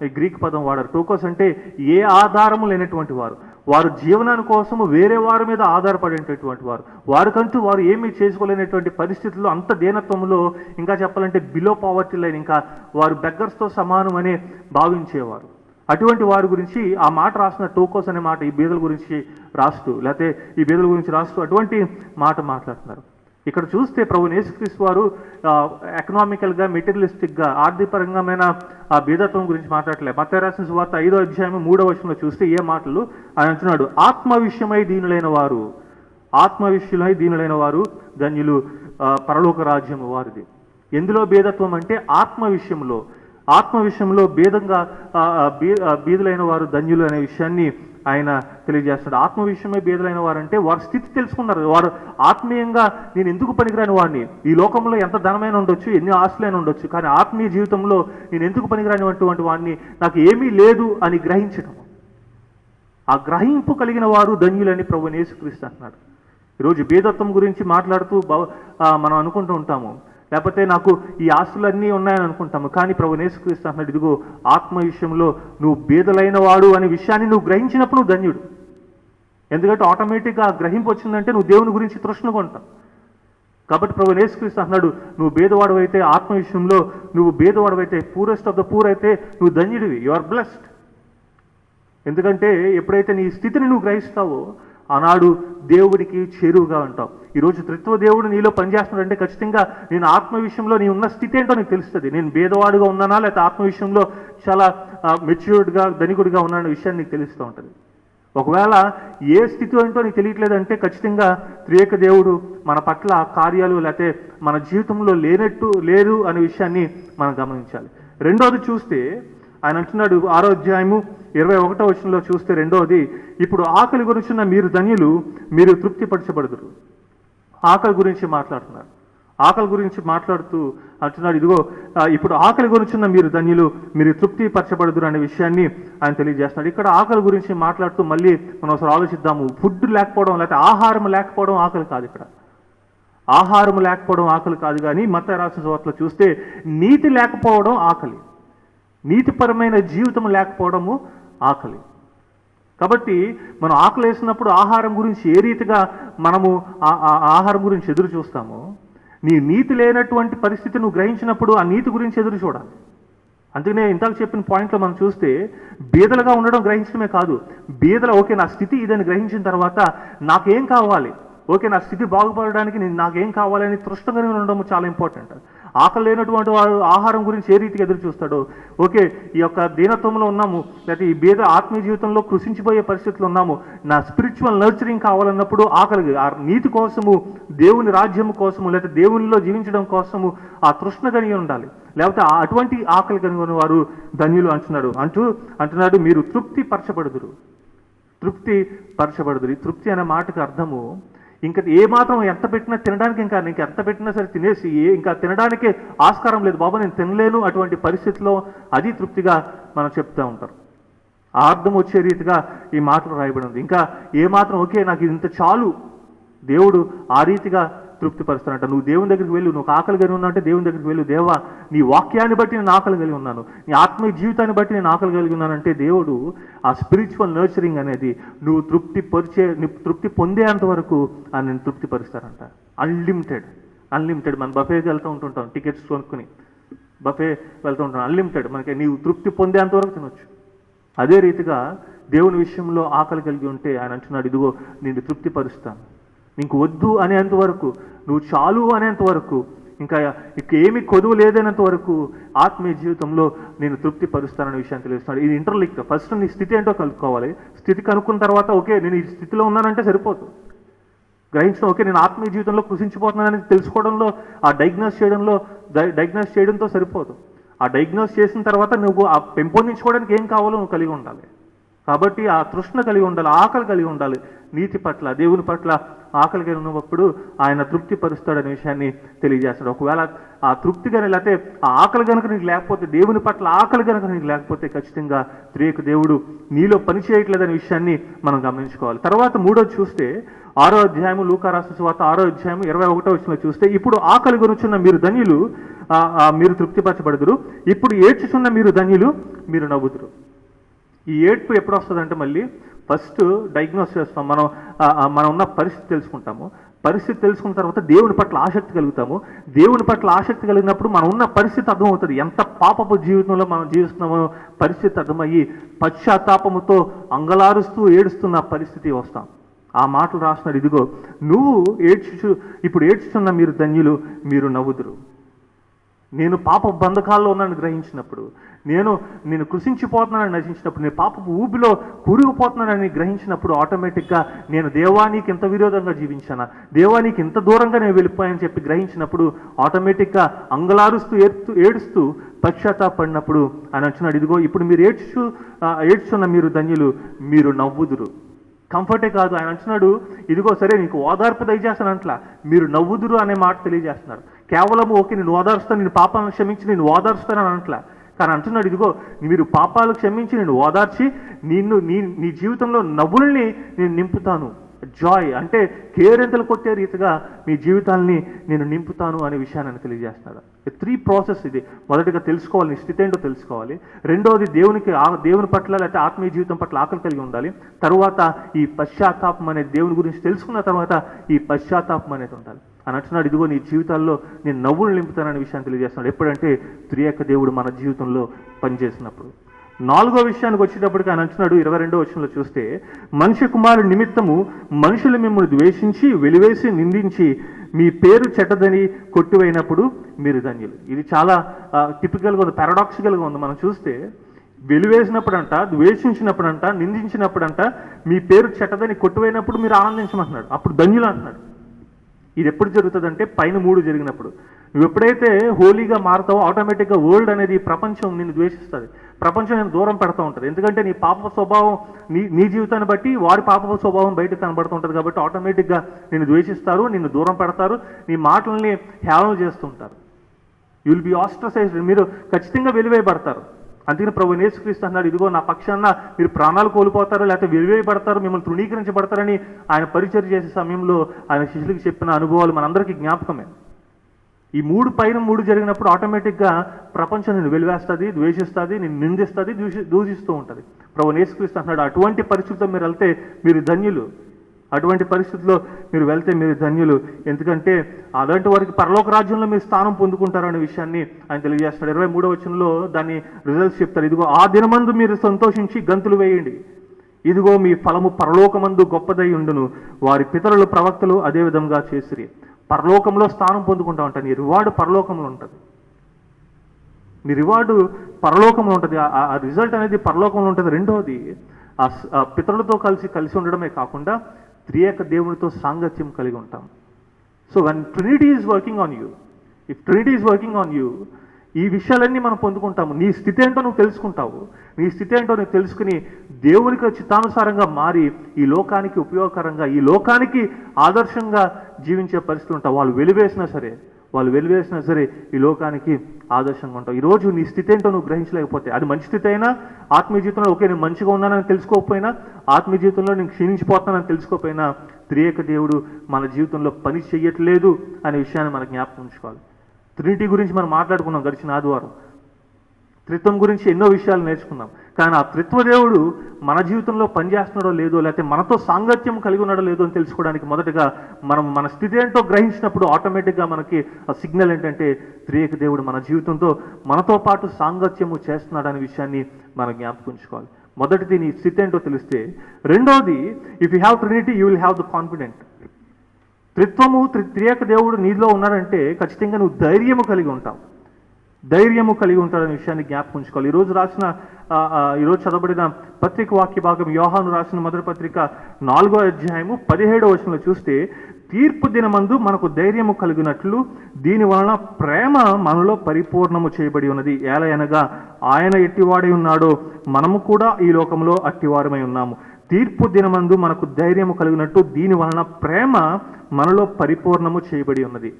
ఈ గ్రీక్ పదం వాడారు. టోకోస్ అంటే ఏ ఆధారము లేనటువంటి వారు, వారు జీవనాని కోసము వేరే వారి మీద ఆధారపడేటటువంటి వారు, వారికంటూ వారు ఏమీ చేసుకోలేనటువంటి పరిస్థితుల్లో, అంత దీనత్వంలో, ఇంకా చెప్పాలంటే బిలో పావర్టీ లైన్, ఇంకా వారు బెగ్గర్స్తో సమానం అనే భావించేవారు. అటువంటి వారి గురించి ఆ మాట రాసిన టోకోస్ అనే మాట ఈ బీదల గురించి రాస్తూ, లేకపోతే ఈ బీదల గురించి రాస్తూ అటువంటి మాట మాట్లాడుతున్నారు. ఇక్కడ చూస్తే ప్రభువైన యేసుక్రీస్తు వారు ఎకనామికల్గా, మెటీరియలిస్టిక్గా, ఆర్థికపరంగామైన ఆ బీదత్వం గురించి మాట్లాడలేదు. మత్తయి రాసిన సువార్త 5వ అధ్యాయం 3వ వచనంలో చూస్తే ఏ మాటలు ఆయన అంటున్నాడు, ఆత్మ విషయమై దీనులైన వారు, ఆత్మ విషయమై దీనులైన వారు ధన్యులు, పరలోక రాజ్యము వారిది. ఎందులో బీదత్వం అంటే ఆత్మ విషయంలో బీదులైన వారు ధన్యులు అనే విషయాన్ని ఆయన తెలియజేస్తున్నాడు. ఆత్మ విషయమే బీదలైన వారు అంటే వారి స్థితి తెలుసుకున్నారు. వారు ఆత్మీయంగా నేను ఎందుకు పనికిరాని వాడిని, ఈ లోకంలో ఎంత ధనమైన ఉండొచ్చు, ఎన్ని ఆస్తులైన ఉండొచ్చు, కానీ ఆత్మీయ జీవితంలో నేను ఎందుకు పనికిరానిటువంటి వాడిని, నాకు ఏమీ లేదు అని గ్రహించడం, ఆ గ్రహింపు కలిగిన వారు ధన్యులని ప్రభువైన యేసుక్రీస్తు అంటున్నాడు. ఈరోజు బీదత్వం గురించి మాట్లాడుతూ మనం అనుకుంటూ ఉంటాము, లేకపోతే నాకు ఈ ఆస్తులన్నీ ఉన్నాయని అనుకుంటాము. కానీ ప్రభువైన యేసుక్రీస్తు అంటున్నాడు, ఇదిగో ఆత్మ విషయంలో నువ్వు బీదలైన వాడు అనే విషయాన్ని నువ్వు గ్రహించినప్పుడు నువ్వు ధన్యుడు. ఎందుకంటే ఆటోమేటిక్గా ఆ గ్రహింపు వచ్చిందంటే నువ్వు దేవుని గురించి తృష్ణగా ఉంటావు. కాబట్టి ప్రభువైన యేసుక్రీస్తు అంటున్నాడు, నువ్వు బీదవాడు అయితే, ఆత్మ విషయంలో నువ్వు బీదవాడు అయితే, పూరెస్ట్ ఆఫ్ ద పూర్ అయితే నువ్వు ధన్యుడివి, యు ఆర్ బ్లెస్డ్. ఎందుకంటే ఎప్పుడైతే నీ స్థితిని నువ్వు గ్రహిస్తావో ఆనాడు దేవుడికి చేరువుగా ఉంటావు. ఈరోజు త్రిత్వ దేవుడు నీలో పనిచేస్తున్నాడంటే ఖచ్చితంగా నేను ఆత్మ విషయంలో నీ ఉన్న స్థితి ఏంటో నీకు తెలుస్తుంది. నేను భేదవాడుగా ఉన్నానా, లేకపోతే ఆత్మ విషయంలో చాలా మెచ్యూర్డ్గా, ధనికుడిగా ఉన్నాననే విషయాన్ని నీకు తెలుస్తూ ఉంటుంది. ఒకవేళ ఏ స్థితి ఏంటో నీకు తెలియట్లేదంటే ఖచ్చితంగా త్రియేక దేవుడు మన పట్ల కార్యాలు లేకపోతే మన జీవితంలో లేరు అనే విషయాన్ని మనం గమనించాలి. రెండోది చూస్తే ఆయన అంటున్నాడు 6వ అధ్యాయము 21వ వచనంలో చూస్తే రెండోది, ఇప్పుడు ఆకలి గురించిన మీరు ధన్యులు, మీరు తృప్తిపరచబడుదురు. ఆకలి గురించి మాట్లాడుతున్నారు. ఆకలి గురించి మాట్లాడుతూ అంటున్నాడు, ఇదిగో ఇప్పుడు ఆకలి గురించిన మీరు ధన్యులు, మీరు తృప్తిపరచబడుదురు అనే విషయాన్ని ఆయన తెలియజేస్తున్నాడు. ఇక్కడ ఆకలి గురించి మాట్లాడుతూ మళ్ళీ మనం ఒకసారి ఆలోచిద్దాము. ఫుడ్ లేకపోవడం లేకపోతే ఆహారం లేకపోవడం ఆకలి కాదు. ఇక్కడ ఆహారం లేకపోవడం ఆకలి కాదు, కానీ మత్తయి రాసిన సువార్తలో చూస్తే నీతి లేకపోవడం ఆకలి, నీతిపరమైన జీవితం లేకపోవడము ఆకలి. కాబట్టి మనం ఆకలి వేసినప్పుడు ఆహారం గురించి ఏ రీతిగా మనము ఆహారం గురించి ఎదురు చూస్తామో, నీ నీతి లేనటువంటి పరిస్థితి నువ్వు గ్రహించినప్పుడు ఆ నీతి గురించి ఎదురు చూడాలి. అందుకనే ఇంతకు చెప్పిన పాయింట్లో మనం చూస్తే బీదలుగా ఉండడం గ్రహించడమే కాదు, బీదల ఓకే నా స్థితి ఇదని గ్రహించిన తర్వాత నాకేం కావాలి, ఓకే నా స్థితి బాగుపడడానికి నాకేం కావాలని తృష్టంగా ఉండడం చాలా ఇంపార్టెంట్. ఆకలి లేనటువంటి వాడు ఆహారం గురించి ఏ రీతికి ఎదురు చూస్తాడో, ఓకే ఈ యొక్క దీనత్వంలో ఉన్నాము, లేకపోతే ఈ బీద ఆత్మీయ జీవితంలో కృషించిపోయే పరిస్థితులు ఉన్నాము, నా స్పిరిచువల్ నర్చరింగ్ కావాలన్నప్పుడు ఆకలి, ఆ నీతి కోసము, దేవుని రాజ్యం కోసము, లేకపోతే దేవునిలో జీవించడం కోసము ఆ తృష్ణ కలిగి ఉండాలి. లేకపోతే అటువంటి ఆకలి కలిగిన వారు ధన్యులు అంటున్నాడు మీరు తృప్తి పరచబడుదురు. తృప్తి పరచబడుదురు. ఈ తృప్తి అనే మాటకు అర్థము ఇంకా ఏ మాత్రం ఎంత పెట్టినా తినడానికి, ఇంకా ఎంత పెట్టినా సరే తినేసి ఇంకా తినడానికే ఆస్కారం లేదు, బాబా నేను తినలేను అటువంటి పరిస్థితిలో అది తృప్తిగా మనం చెప్తూ ఉంటారు. ఆ అర్థం వచ్చే రీతిగా ఈ మాటలు రాయబడి ఉంది. ఇంకా ఏ మాత్రం ఓకే నాకు ఇంత చాలు, దేవుడు ఆ రీతిగా తృప్తిపరుస్తానంట. నువ్వు దేవుని దగ్గరికి వెళ్ళు, నువ్వు ఆకలి కలిగి ఉన్నావు అంటే దేవుని దగ్గరికి వెళ్ళు, దేవా నీ వాక్యాన్ని బట్టి నేను ఆకలి కలిగి ఉన్నాను, నీ ఆత్మీయ జీవితాన్ని బట్టి నేను ఆకలి కలిగి ఉన్నానంటే దేవుడు ఆ స్పిరిచువల్ నర్చరింగ్ అనేది నువ్వు తృప్తి పొందేంత వరకు నేను తృప్తిపరుస్తారంట. అన్లిమిటెడ్ మన బఫేకి వెళ్తూ ఉంటుంటాం, టికెట్స్ కొనుక్కుని బఫే వెళ్తూ ఉంటాం, అన్లిమిటెడ్ మనకి నీవు తృప్తి పొందేంత వరకు తినొచ్చు. అదే రీతిగా దేవుని విషయంలో ఆకలి కలిగి ఉంటే ఆయన అంటున్నాడు, ఇదిగో నేను తృప్తిపరుస్తాను, నీకు వద్దు అనేంత వరకు, నువ్వు చాలు అనేంత వరకు, ఇంకా ఏమి కొదువు లేదనేంత వరకు ఆత్మీయ జీవితంలో నేను తృప్తిపరుస్తాననే విషయాన్ని తెలుస్తున్నాడు. ఇది ఇంటర్లింక్. ఫస్ట్ నీ స్థితి ఏంటో కనుక్కోవాలి. స్థితి కనుక్కున్న తర్వాత ఓకే నేను ఈ స్థితిలో ఉన్నానంటే సరిపోదు, గ్రహించడం ఓకే నేను ఆత్మీయ జీవితంలో కృషించిపోతున్నానని తెలుసుకోవడంలో, ఆ డయాగ్నోస్ చేయడంతో సరిపోదు. ఆ డయాగ్నోస్ చేసిన తర్వాత నువ్వు ఆ పెంపొందించుకోవడానికి ఏం కావాలో నువ్వు కలిగి ఉండాలి. కాబట్టి ఆ తృష్ణ కలిగి ఉండాలి, ఆకలి కలిగి ఉండాలి, నీతి పట్ల, దేవుని పట్ల ఆకలి కలిగి ఉన్నప్పుడు ఆయన తృప్తిపరుస్తాడనే విషయాన్ని తెలియజేస్తాడు. ఒకవేళ ఆ తృప్తి కానీ లేకపోతే ఆ ఆకలి కనుక నీకు లేకపోతే, దేవుని పట్ల ఆకలి కనుక నీకు లేకపోతే ఖచ్చితంగా త్రియేక దేవుడు నీలో పని చేయట్లేదనే విషయాన్ని మనం గమనించుకోవాలి. తర్వాత మూడోది చూస్తే 6వ అధ్యాయము లూకా రాసిన సువార్త 6వ అధ్యాయము 21వ వచనంలో చూస్తే, ఇప్పుడు ఆకలి గురించున్న మీరు ధన్యులు, మీరు తృప్తిపరచబడుదురు, ఇప్పుడు ఏడ్చుచున్న మీరు ధన్యులు, మీరు నవ్వుదురు. ఈ ఏడ్పు ఎప్పుడు వస్తుందంటే మళ్ళీ ఫస్ట్ డయాగ్నోస్ చేస్తాం, మనం ఉన్న పరిస్థితి తెలుసుకుంటాము. పరిస్థితి తెలుసుకున్న తర్వాత దేవుని పట్ల ఆసక్తి కలుగుతాము. దేవుని పట్ల ఆసక్తి కలిగినప్పుడు మనం ఉన్న పరిస్థితి అర్థమవుతుంది, ఎంత పాపపు జీవితంలో మనం జీవిస్తున్నామో పరిస్థితి అర్థమయ్యి పశ్చాత్తాపముతో అంగలారుస్తూ ఏడుస్తున్న పరిస్థితి వస్తాం. ఆ మాటలు రాస్తున్నాడు, ఇదిగో నువ్వు ఇప్పుడు ఏడ్చుచున్న మీరు ధన్యులు, మీరు నవ్వుదురు. నేను పాప బంధకాల్లో ఉన్నానని గ్రహించినప్పుడు, నేను కృషించిపోతున్నానని నశించినప్పుడు, నేను పాపపు ఊబిలో కూరుకుపోతున్నానని గ్రహించినప్పుడు ఆటోమేటిక్గా నేను దేవానికి ఇంత విరోధంగా జీవించానా, దేవానికి ఇంత దూరంగా నేను వెళ్ళిపోయానని చెప్పి గ్రహించినప్పుడు ఆటోమేటిక్గా అంగలారుస్తూ ఏడుస్తూ పశ్చాత్తాపడినప్పుడు ఆయన అంటున్నాడు, ఇదిగో ఇప్పుడు మీరు ఏడ్చున్న మీరు ధన్యులు, మీరు నవ్వుదురు. కంఫర్టే కాదు, ఆయన అంటున్నాడు, ఇదిగో సరే నీకు ఓదార్పు దయచేస్తాను అంట్లా, మీరు నవ్వుదురు అనే మాట తెలియజేస్తున్నారు. కేవలం ఓకే నేను ఓదార్స్తాను, నేను పాపాలను క్షమించి నేను ఓదార్స్తానని అంట్లా, కానీ అంటున్నాడు, ఇదిగో మీరు పాపాలు క్షమించి నేను ఓదార్చి నీ జీవితంలో నవ్వుల్ని నేను నింపుతాను. జాయ్ అంటే కేరింతలు కొట్టే రీతిగా మీ జీవితాల్ని నేను నింపుతాను అనే విషయాన్ని తెలియజేస్తున్నాడు. 3 ప్రాసెస్ ఇది. మొదటిగా తెలుసుకోవాలి, నీ స్థితి ఏంటో తెలుసుకోవాలి. రెండవది దేవుని పట్ల లేకపోతే ఆత్మీయ జీవితం పట్ల ఆకలి కలిగి ఉండాలి. తరువాత ఈ పశ్చాత్తాపం అనేది దేవుని గురించి తెలుసుకున్న తర్వాత ఈ పశ్చాత్తాపం అనేది ఉండాలి. అని అంటున్నాడు, ఇదిగో నీ జీవితాల్లో నేను నవ్వులు నింపుతాననే విషయాన్ని తెలియజేస్తున్నాడు. ఎప్పుడంటే త్రియేక దేవుడు మన జీవితంలో పనిచేసినప్పుడు. 4వ విషయానికి వచ్చేటప్పటికి ఆయన అంటున్నాడు 22వ వచనంలో చూస్తే, మనిషి కుమారుడి నిమిత్తము మనుషులు మిమ్మల్ని ద్వేషించి వెలివేసి నిందించి మీ పేరు చెడ్డదని కొట్టివైనప్పుడు మీరు ధన్యులు. ఇది చాలా టిపికల్గా ఉంది, పారాడాక్సికల్గా ఉంది. మనం చూస్తే వెలివేసినప్పుడంట, ద్వేషించినప్పుడంట, నిందించినప్పుడంట, మీ పేరు చెడ్డదని కొట్టువైనప్పుడు మీరు ఆనందించమంటున్నాడు. అప్పుడు ధన్యులు అంటున్నాడు. ఇది ఎప్పుడు జరుగుతుందంటే పైన 3 జరిగినప్పుడు. నువ్వు ఎప్పుడైతే హోలీగా మారుతావో ఆటోమేటిక్గా వరల్డ్ అనేది, ప్రపంచం నిన్ను ద్వేషిస్తుంది. ప్రపంచం నేను దూరం పెడతా ఉంటుంది. ఎందుకంటే నీ పాప స్వభావం నీ జీవితాన్ని బట్టి వారి పాప స్వభావం బయటకు కనబడుతుంటుంది. కాబట్టి ఆటోమేటిక్గా నిన్ను ద్వేషిస్తారు, నిన్ను దూరం పెడతారు, నీ మాటల్ని హేళన చేస్తుంటారు. You will be ostracised. మీరు ఖచ్చితంగా వెలివేయబడతారు. అందుకని ప్రభు యేసుక్రీస్తు అన్నాడు, ఇదిగో నా పక్షాన మీరు ప్రాణాలు కోల్పోతారు, లేకపోతే వెలివేయబడతారు, మిమ్మల్ని తృణీకరించబడతారని ఆయన పరిచర్య చేసే సమయంలో ఆయన శిష్యులకు చెప్పిన అనుభవాలు మనందరికీ జ్ఞాపకమే. ఈ 3 పైన 3 జరిగినప్పుడు ఆటోమేటిక్గా ప్రపంచం నిన్ను వెలివేస్తుంది, ద్వేషిస్తుంది, నిన్ను నిందిస్తుంది, దూషిస్తూ ఉంటుంది. ప్రభు యేసుక్రీస్తు అన్నాడు, అటువంటి పరిస్థితుల్లో మీరు వెళ్తే మీరు ధన్యులు. అటువంటి పరిస్థితుల్లో మీరు వెళ్తే మీరు ధన్యులు. ఎందుకంటే అలాంటి వారికి పరలోక రాజ్యంలో మీరు స్థానం పొందుకుంటారు అనే విషయాన్ని ఆయన తెలియజేస్తున్నాడు. 23వ వచనంలో దాన్ని రిజల్ట్స్ చెప్తారు. ఇదిగో ఆ దినమందు మీరు సంతోషించి గంతులు వేయండి, ఇదిగో మీ ఫలము పరలోకమందు గొప్పదై ఉండును, వారి పితరులు ప్రవక్తలు అదే విధంగా చేసిరి. పరలోకంలో స్థానం పొందుకుంటా ఉంటాను. నీ రివార్డు పరలోకంలో ఉంటుంది. నీ రివార్డు పరలోకంలో ఉంటుంది. ఆ రిజల్ట్ అనేది పరలోకంలో ఉంటుంది. రెండవది, ఆ పితరులతో కలిసి ఉండడమే కాకుండా త్రియేక దేవునితో సాంగత్యం కలిగి ఉంటాం. So when Trinity is working on you, if Trinity is working on you, ఈ విషయాలన్నీ మనం పొందుకుంటాము. నీ స్థితి ఏంటో నువ్వు తెలుసుకుంటావు. నీ స్థితి ఏంటో నువ్వు తెలుసుకుని దేవునికి చిత్తానుసారంగా మారి ఈ లోకానికి ఉపయోగకరంగా, ఈ లోకానికి ఆదర్శంగా జీవించే పరిస్థితులు ఉంటావు. వాళ్ళు వెలివేసినా సరే ఈ లోకానికి ఆదర్శంగా ఉంటావు. ఈరోజు నీ స్థితి ఏంటో నువ్వు గ్రహించలేకపోతే, అది మంచి స్థితి అయినా, ఆత్మీయ జీవితంలో ఓకే నేను మంచిగా ఉన్నానని తెలుసుకోకపోయినా, ఆత్మీయ జీవితంలో నేను క్షీణించిపోతానని తెలుసుకోకపోయినా, త్రియేక దేవుడు మన జీవితంలో పని చెయ్యట్లేదు అనే విషయాన్ని మనం జ్ఞాపకం ఉంచుకోవాలి. ట్రినిటీ గురించి మనం మాట్లాడుకున్నాం గడిచిన ఆదివారం. త్రిత్వం గురించి ఎన్నో విషయాలు నేర్చుకున్నాం. కానీ ఆ త్రిత్వ దేవుడు మన జీవితంలో పనిచేస్తున్నాడో లేదో, లేకపోతే మనతో సాంగత్యం కలిగి ఉన్నాడో లేదో అని తెలుసుకోవడానికి మొదటగా మనం మన స్థితి ఏంటో గ్రహించినప్పుడు ఆటోమేటిక్గా మనకి ఆ సిగ్నల్ ఏంటంటే త్రియేక దేవుడు మన జీవితంతో మనతో పాటు సాంగత్యము చేస్తున్నాడనే విషయాన్ని మనం జ్ఞాపకం ఉంచుకోవాలి. మొదటిది నీ స్థితి ఏంటో తెలిస్తే. రెండోది, if you have Trinity you will have the confident. త్రియేక దేవుడు నీలో ఉన్నాడంటే ఖచ్చితంగా నువ్వు ధైర్యము కలిగి ఉంటాడనే విషయాన్ని జ్ఞాపకం ఉంచుకోవాలి. ఈరోజు చదవబడిన పత్రిక వాక్య భాగం యోహాను రాసిన మొదటి పత్రిక 4వ అధ్యాయము 17వ వచనంలో చూస్తే, తీర్పు దినమందు మనకు ధైర్యము కలిగినట్లు దీని వలన ప్రేమ మనలో పరిపూర్ణము చేయబడి ఉన్నది. ఏలయనగా ఆయన ఎట్టివాడై ఉన్నాడో మనము కూడా ఈ లోకంలో అట్టివారమై ఉన్నాము. తీర్పు దినమందు మనకు ధైర్యము కలిగినట్టు దీని వలన ప్రేమ మనలో పరిపూర్ణము చేయబడి ఉన్నది.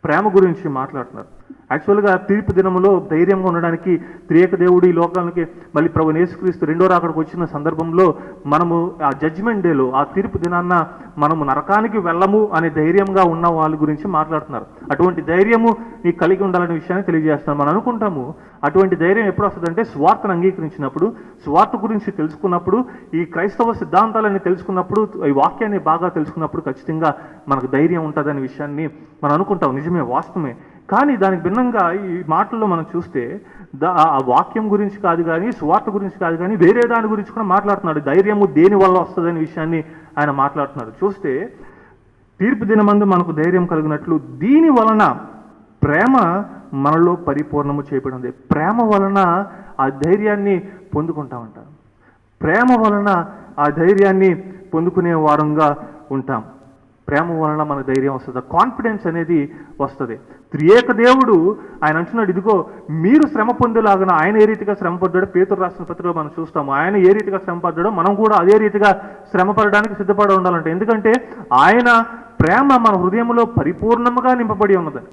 ప్రేమ గురించి మాట్లాడుతున్నారు. యాక్చువల్గా తీర్పు దినములో ధైర్యంగా ఉండడానికి త్రియేక దేవుడు ఈ లోకానికి మళ్ళీ ప్రభు యేసుక్రీస్తు రెండో రాకడకు వచ్చిన సందర్భంలో మనము ఆ జడ్జిమెంట్ డేలో, ఆ తీర్పు దినాన్న మనము నరకానికి వెళ్ళము అనే ధైర్యంగా ఉన్న వాళ్ళ గురించి మాట్లాడుతున్నారు. అటువంటి ధైర్యము నీకు కలిగి ఉండాలనే విషయాన్ని తెలియజేస్తున్నారు. మనం అనుకుంటాము అటువంటి ధైర్యం ఎప్పుడు వస్తుందంటే స్వార్థను అంగీకరించినప్పుడు, స్వార్థ గురించి తెలుసుకున్నప్పుడు, ఈ క్రైస్తవ సిద్ధాంతాలని తెలుసుకున్నప్పుడు, ఈ వాక్యాన్ని బాగా తెలుసుకున్నప్పుడు ఖచ్చితంగా మనకు ధైర్యం ఉంటుందనే విషయాన్ని మనం అనుకుంటాం. నిజమే, వాస్తవమే. కానీ దానికి భిన్నంగా ఈ మాటల్లో మనం చూస్తే ఆ వాక్యం గురించి కాదు కానీ, స్వార్థ గురించి కాదు కానీ, వేరే దాని గురించి కూడా మాట్లాడుతున్నాడు. ధైర్యము దేని వల్ల వస్తుందనే విషయాన్ని ఆయన మాట్లాడుతున్నాడు. చూస్తే తీర్పు దినమందు మనకు ధైర్యం కలిగినట్లు దీని వలన ప్రేమ మనలో పరిపూర్ణము చేయబడి ఉంది. ప్రేమ వలన ఆ ధైర్యాన్ని పొందుకుంటామంట. ప్రేమ వలన ఆ ధైర్యాన్ని పొందుకునే వారంగా ఉంటాం. ప్రేమ వలన మన ధైర్యం వస్తుంది, కాన్ఫిడెన్స్ అనేది వస్తుంది. త్రియేక దేవుడు ఆయన అంటున్నాడు, ఇదిగో మీరు శ్రమ పొందేలాగా ఆయన ఏ రీతిగా శ్రమ పడ్డాడో పేతురు రాసిన పత్రికలో మనం చూస్తాము. ఆయన ఏ రీతిగా శ్రమ పడ్డాడో మనం కూడా అదే రీతిగా శ్రమ పడడానికి సిద్ధపడి ఉండాలంటే. ఎందుకంటే ఆయన ప్రేమ మన హృదయంలో పరిపూర్ణంగా నింపబడి ఉన్నదని.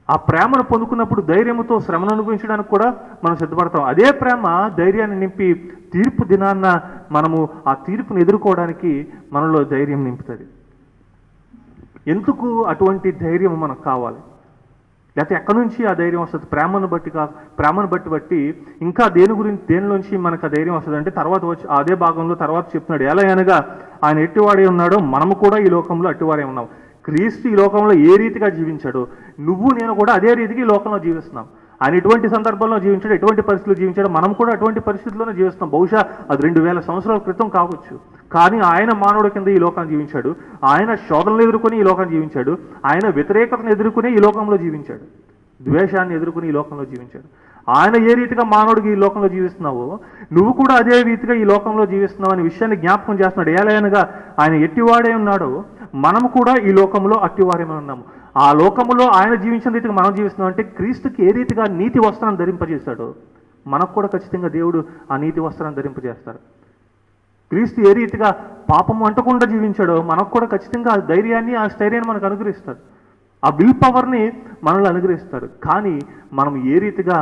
ఆ ప్రేమను పొందుకున్నప్పుడు ధైర్యంతో శ్రమను అనుభవించడానికి కూడా మనం సిద్ధపడతాం. అదే ప్రేమ ధైర్యాన్ని నింపి తీర్పు దినాన్న మనము ఆ తీర్పును ఎదుర్కోవడానికి మనలో ధైర్యం నింపుతుంది. ఎందుకు అటువంటి ధైర్యం మనకు కావాలి? లేకపోతే ఎక్కడి నుంచి ఆ ధైర్యం వస్తుంది? ప్రేమను బట్టి ఇంకా దేనిలోంచి మనకు ఆ ధైర్యం వస్తుంది అంటే తర్వాత వచ్చి అదే భాగంలో తర్వాత చెప్తున్నాడు, ఎలా అనగా ఆయన ఎట్టివాడే ఉన్నాడో మనము కూడా ఈ లోకంలో అట్టివాడే ఉన్నాం. క్రీస్తు ఈ లోకంలో ఏ రీతిగా జీవించాడో నువ్వు నేను కూడా అదే రీతిగా ఈ లోకంలో జీవిస్తున్నాం. ఆయన ఎటువంటి సందర్భంలో జీవించాడు, ఎటువంటి పరిస్థితుల్లో జీవించాడో మనం కూడా అటువంటి పరిస్థితుల్లోనే జీవిస్తాం. బహుశా అది 2000 సంవత్సరాల క్రితం కావచ్చు. కానీ ఆయన మానవుడి కింద ఈ లోకాన్ని జీవించాడు. ఆయన శోధనలు ఎదుర్కొని ఈ లోకాన్ని జీవించాడు. ఆయన వ్యతిరేకతను ఎదుర్కొని ఈ లోకంలో జీవించాడు. ద్వేషాన్ని ఎదుర్కొని ఈ లోకంలో జీవించాడు. ఆయన ఏ రీతిగా మానవుడికి ఈ లోకంలో జీవిస్తున్నావో నువ్వు కూడా అదే రీతిగా ఈ లోకంలో జీవిస్తున్నావు అనే విషయాన్ని జ్ఞాపకం చేస్తున్నాడు. ఏలైనగా ఆయన ఎట్టివాడే ఉన్నాడో మనము కూడా ఈ లోకంలో అట్టివారేమే ఉన్నాము. ఆ లోకంలో ఆయన జీవించిన రీతిగా మనం జీవిస్తున్నాం అంటే క్రీస్తుకి ఏ రీతిగా నీతి వస్త్రాన్ని ధరింపజేశాడో మనకు కూడా ఖచ్చితంగా దేవుడు ఆ నీతి వస్త్రాన్ని ధరింపజేస్తాడు. క్రీస్తు ఏ రీతిగా పాపము అంటకుండా జీవించాడో మనకు కూడా ఖచ్చితంగా ఆ ధైర్యాన్ని ఆ స్థైర్యాన్ని మనకు అనుగ్రహిస్తాడు. ఆ విల్ పవర్ని మనల్ని అనుగ్రహిస్తాడు. కానీ మనం ఏ రీతిగా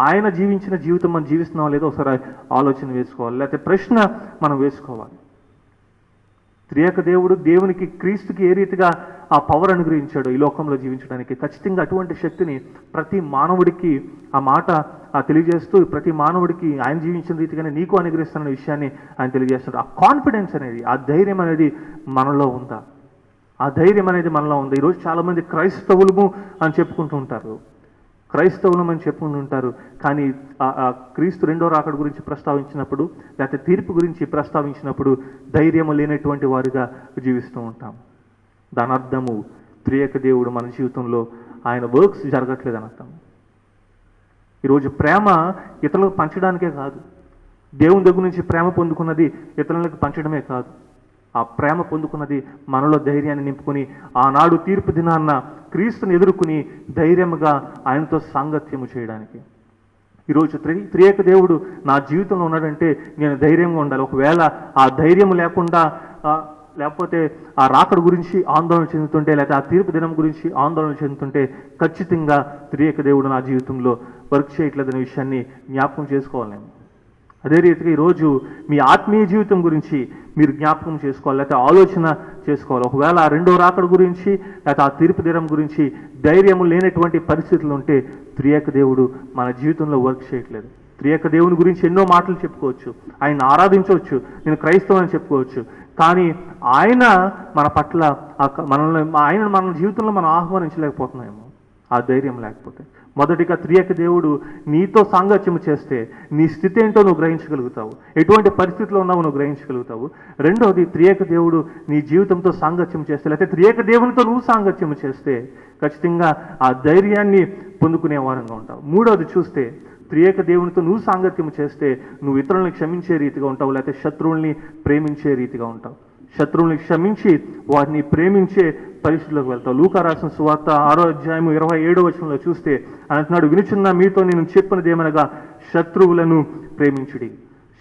ఆయన జీవించిన జీవితం మనం జీవిస్తున్నాం లేదో ఒకసారి ఆలోచన వేసుకోవాలి, లేకపోతే ప్రశ్న మనం వేసుకోవాలి. త్రియేక దేవుడు దేవునికి క్రీస్తుకి ఏ రీతిగా ఆ పవర్ అనుగ్రహించాడు ఈ లోకంలో జీవించడానికి, ఖచ్చితంగా అటువంటి శక్తిని ప్రతి మానవుడికి ఆ మాట తెలియజేస్తూ ప్రతి మానవుడికి ఆయన జీవించిన రీతిగానే నీకు అనుగ్రహిస్తున్న విషయాన్ని ఆయన తెలియజేస్తాడు. ఆ కాన్ఫిడెన్స్ అనేది, ఆ ధైర్యం అనేది మనలో ఉందా? ఆ ధైర్యం అనేది మనలో ఉంది. ఈరోజు చాలామంది క్రైస్తవులము అని చెప్పుకుంటూ ఉంటారు, క్రైస్తవులం అని చెప్పుకుంటుంటారు. కానీ ఆ క్రీస్తు రెండో రాకడ గురించి ప్రస్తావించినప్పుడు లేకపోతే తీర్పు గురించి ప్రస్తావించినప్పుడు ధైర్యము లేనటువంటి వారిగా జీవిస్తూ ఉంటాం. దాని అర్థము త్రియేక దేవుడు మన జీవితంలో ఆయన వర్క్స్ జరగట్లేదని అర్థం. ఈరోజు ప్రేమ ఇతరులకు పంచడానికే కాదు, దేవుని దగ్గర నుంచి ప్రేమ పొందుకున్నది ఇతరులకు పంచడమే కాదు, ఆ ప్రేమ పొందుకున్నది మనలో ధైర్యాన్ని నింపుకొని ఆనాడు తీర్పు దినాన్న క్రీస్తుని ఎదుర్కొని ధైర్యంగా ఆయనతో సాంగత్యము చేయడానికి. ఈరోజు త్రియేక దేవుడు నా జీవితంలో ఉన్నాడంటే నేను ధైర్యంగా ఉండాలి. ఒకవేళ ఆ ధైర్యం లేకుండా లేకపోతే ఆ రాకడ గురించి ఆందోళన చెందుతుంటే లేకపోతే ఆ తీర్పు దినం గురించి ఆందోళన చెందుతుంటే ఖచ్చితంగా త్రియేక దేవుడు నా జీవితంలో వర్క్ చేయట్లేదనే విషయాన్ని జ్ఞాపకం చేసుకోవాలి నేను. అదే రీతిగా ఈరోజు మీ ఆత్మీయ జీవితం గురించి మీరు జ్ఞాపకం చేసుకోవాలి, లేకపోతే ఆలోచన చేసుకోవాలి. ఒకవేళ ఆ రెండో రాకడ గురించి లేకపోతే ఆ తీర్పు దినం గురించి ధైర్యం లేనటువంటి పరిస్థితులు ఉంటే త్రియేక దేవుడు మన జీవితంలో వర్క్ చేయట్లేదు. త్రియేక దేవుని గురించి ఎన్నో మాటలు చెప్పుకోవచ్చు, ఆయన ఆరాధించవచ్చు, నేను క్రైస్తవుని చెప్పుకోవచ్చు, కానీ ఆయన మన పట్ల ఆయన మన జీవితంలో మనం ఆహ్వానించలేకపోతున్నామేమో ఆ ధైర్యం లేకపోతే. మొదటిగా త్రియేక దేవుడు నీతో సాంగత్యము చేస్తే నీ స్థితి ఏంటో నువ్వు గ్రహించగలుగుతావు, ఎటువంటి పరిస్థితిలో ఉన్నావు నువ్వు గ్రహించగలుగుతావు. రెండవది, త్రియేక దేవుడు నీ జీవితంతో సాంగత్యం చేస్తే లేకపోతే త్రియేక దేవునితో నువ్వు సాంగత్యం చేస్తే ఖచ్చితంగా ఆ ధైర్యాన్ని పొందుకునే వారంగా ఉంటావు. మూడవది చూస్తే త్రియేక దేవునితో నువ్వు సాంగత్యం చేస్తే నువ్వు ఇతరులను క్షమించే రీతిగా ఉంటావు, లేకపోతే శత్రువుల్ని ప్రేమించే రీతిగా ఉంటావు. శత్రువుల్ని క్షమించి వారిని ప్రేమించే పరిస్థితుల్లోకి వెళ్తావు. లూకా రాసిన సువార్త 6వ అధ్యాయం 27వ వచనంలో చూస్తే అంటున్నాడు, వినుచున్న మీతో నేను చెప్పినది ఏమనగా శత్రువులను ప్రేమించుడి,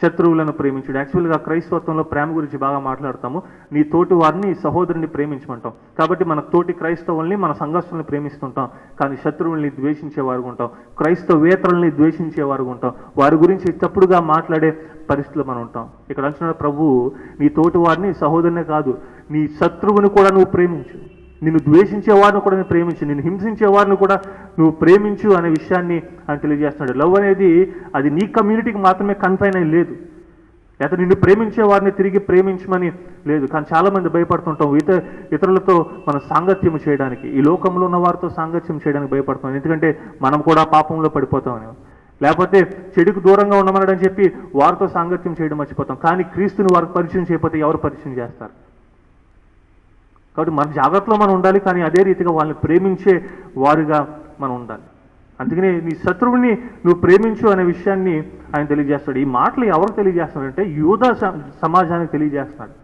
శత్రువులను ప్రేమించుడు. యాక్చువల్గా క్రైస్తవత్వంలో ప్రేమ గురించి బాగా మాట్లాడతాము. నీ తోటి వారిని సహోదరుని ప్రేమించమంటాం. కాబట్టి మన తోటి క్రైస్తవుల్ని మన సంఘస్థుల్ని ప్రేమిస్తుంటాం, కానీ శత్రువుల్ని ద్వేషించేవారు ఉంటాం, క్రైస్తవేతరుల్ని ద్వేషించేవారు ఉంటాం, వారి గురించి తప్పుడుగా మాట్లాడే పరిస్థితులు మనం ఉంటాం. ఇక్కడ అంటున్న ప్రభువు నీ తోటి వారిని సహోదరునే కాదు నీ శత్రువుని కూడా నువ్వు ప్రేమించు, నిన్ను ద్వేషించే వారిని కూడా నేను ప్రేమించు, నిన్ను హింసించే వారిని కూడా నువ్వు ప్రేమించు అనే విషయాన్ని ఆయన తెలియజేస్తున్నాడు. లవ్ అనేది అది నీ కమ్యూనిటీకి మాత్రమే కన్ఫైన్ అయి లేదు, లేకపోతే నిన్ను ప్రేమించే వారిని తిరిగి ప్రేమించమని లేదు. కానీ చాలామంది భయపడుతుంటాం ఇతరులతో మనం సాంగత్యం చేయడానికి, ఈ లోకంలో ఉన్న వారితో సాంగత్యం చేయడానికి భయపడుతున్నాం, ఎందుకంటే మనం కూడా పాపంలో పడిపోతామని, లేకపోతే చెడుకు దూరంగా ఉండమని చెప్పి వారితో సాంగత్యం చేయడం మర్చిపోతాం. కానీ క్రీస్తుని వారికి పరిచయం చేయకపోతే ఎవరు పరిచయం చేస్తారు? కాబట్టి మన జాగ్రత్తలో మనం ఉండాలి, కానీ అదే రీతిగా వాళ్ళని ప్రేమించే వారిగా మనం ఉండాలి. అందుకనే నీ శత్రువుని నువ్వు ప్రేమించు అనే విషయాన్ని ఆయన తెలియజేస్తాడు. ఈ మాటలు ఎవరు తెలియజేస్తున్నాడంటే యూదా సమాజానికి తెలియజేస్తున్నాడు.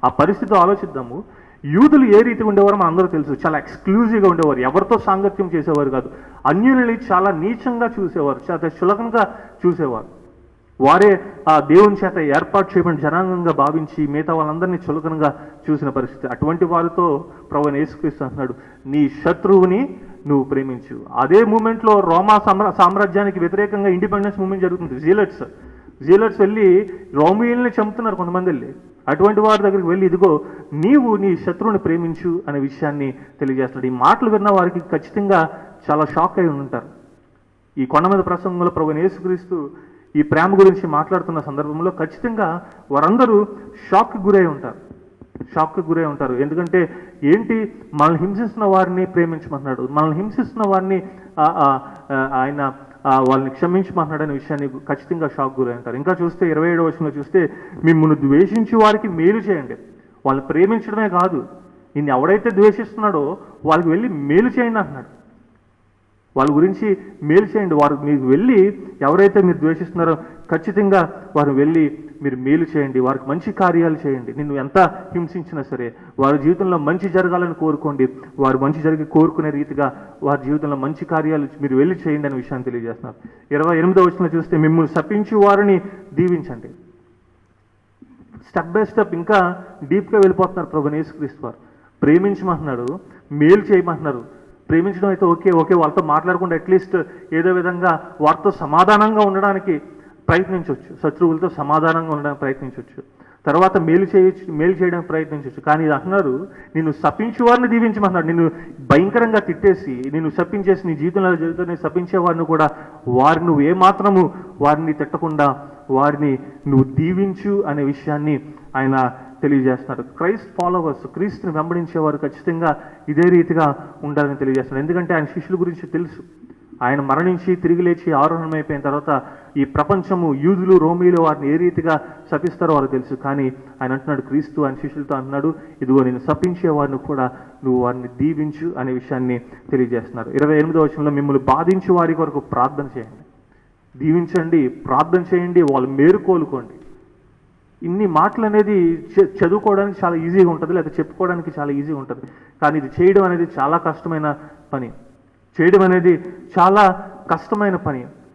ఆ పరిస్థితిలో ఆలోచిద్దాము. యూదులు ఏ రీతిగా ఉండేవారో మన అందరూ తెలుసు, చాలా ఎక్స్క్లూజివ్గా ఉండేవారు, ఎవరితో సాంగత్యం చేసేవారు కాదు, అన్యులని చాలా నీచంగా చూసేవారు, చాలా చులకనగా చూసేవారు. వారే ఆ దేవుని చేత ఏర్పాటు చేయబడిన జనాంగంగా భావించి మిగతా వాళ్ళందరినీ చులకనగా చూసిన పరిస్థితి. అటువంటి వారితో ప్రభువైన యేసుక్రీస్తు అంటున్నాడు, నీ శత్రువుని నువ్వు ప్రేమించు. అదే మూమెంట్లో రోమా సామ్రాజ్యానికి వ్యతిరేకంగా ఇండిపెండెన్స్ మూమెంట్ జరుగుతుంది. జీలర్స్ వెళ్ళి రోమియోల్ని చంపుతున్నారు కొంతమంది వెళ్ళి. అటువంటి వారి దగ్గరికి వెళ్ళి ఇదిగో నీవు నీ శత్రువుని ప్రేమించు అనే విషయాన్ని తెలియజేస్తున్నాడు. ఈ మాటలు విన్న వారికి ఖచ్చితంగా చాలా షాక్ అయి ఉంటారు. ఈ కొండ మీద ప్రసంగంలో ప్రభువైన యేసుక్రీస్తు ఈ ప్రేమ గురించి మాట్లాడుతున్న సందర్భంలో ఖచ్చితంగా వారందరూ షాక్కి గురై ఉంటారు. ఎందుకంటే ఏంటి, మనల్ని హింసిస్తున్న వారిని ప్రేమించమంటున్నాడు, మనల్ని హింసిస్తున్న వారిని ఆయన వాళ్ళని క్షమించమంటున్నాడు అనే విషయాన్ని ఖచ్చితంగా షాక్ గురై ఉంటారు. ఇంకా చూస్తే 27వ వచనంలో చూస్తే మిమ్మల్ని ద్వేషించి వారికి మేలు చేయండి. వాళ్ళని ప్రేమించడమే కాదు, నిన్ను ఎవడైతే ద్వేషిస్తున్నాడో వాళ్ళకి వెళ్ళి మేలు చేయండి అంటున్నాడు. వాళ్ళ గురించి మేలు చేయండి. వారు మీకు వెళ్ళి ఎవరైతే మీరు ద్వేషిస్తున్నారో ఖచ్చితంగా వారు వెళ్ళి మీరు మేలు చేయండి, వారికి మంచి కార్యాలు చేయండి. నిన్ను ఎంత హింసించినా సరే వారి జీవితంలో మంచి జరగాలని కోరుకోండి. వారు మంచి జరిగి కోరుకునే రీతిగా వారి జీవితంలో మంచి కార్యాలు మీరు వెళ్ళి చేయండి అనే విషయాన్ని తెలియజేస్తున్నారు. 28వ వచనంలో చూస్తే మిమ్మల్ని శపించి వారిని దీవించండి. స్టెప్ బై స్టెప్ ఇంకా డీప్గా వెళ్ళిపోతున్నారు ప్రభువైన యేసుక్రీస్తు వారు. ప్రేమించమంటున్నాడు, మేలు చేయమంటున్నారు. ప్రేమించడం అయితే ఓకే వాళ్ళతో మాట్లాడకుండా అట్లీస్ట్ ఏదో విధంగా వారితో సమాధానంగా ఉండడానికి ప్రయత్నించవచ్చు, శత్రువులతో సమాధానంగా ఉండడానికి ప్రయత్నించవచ్చు, తర్వాత మేలు చేయడానికి ప్రయత్నించవచ్చు. కానీ ఇది అంటున్నారు, నిన్ను శపించే వారిని దీవించమంటున్నాడు. నిన్ను భయంకరంగా తిట్టేసి నిన్ను శపించేసి నీ జీవితంలో జరుగుతున్న శపించే వారిని కూడా వారిని నువ్వు ఏమాత్రము వారిని తిట్టకుండా వారిని నువ్వు దీవించు అనే విషయాన్ని ఆయన తెలియజేస్తున్నారు. క్రైస్ట్ ఫాలోవర్స్, క్రీస్తుని వెంబడించేవారు ఖచ్చితంగా ఇదే రీతిగా ఉండాలని తెలియజేస్తున్నారు. ఎందుకంటే ఆయన శిష్యుల గురించి తెలుసు. ఆయన మరణించి తిరిగి లేచి ఆరోహణం అయిపోయిన తర్వాత ఈ ప్రపంచము యూదులు రోమీలు వారిని ఏ రీతిగా శపిస్తారో వారు తెలుసు. కానీ ఆయన అంటున్నాడు, క్రీస్తు ఆయన శిష్యులతో అంటున్నాడు, ఇదిగో నేను శపించే వారిని కూడా నువ్వు వారిని దీవించు అనే విషయాన్ని తెలియజేస్తున్నారు. 28వ వచనంలో మిమ్మల్ని బాధించి వారి కొరకు ప్రార్థన చేయండి. దీవించండి, ప్రార్థన చేయండి, వాళ్ళు మేలు కోలుకోండి. ఇన్ని మాటలు అనేది చదువుకోవడానికి చాలా ఈజీగా ఉంటుంది, లేదా చెప్పుకోవడానికి చాలా ఈజీగా ఉంటుంది. కానీ ఇది చేయడం అనేది చాలా కష్టమైన పని.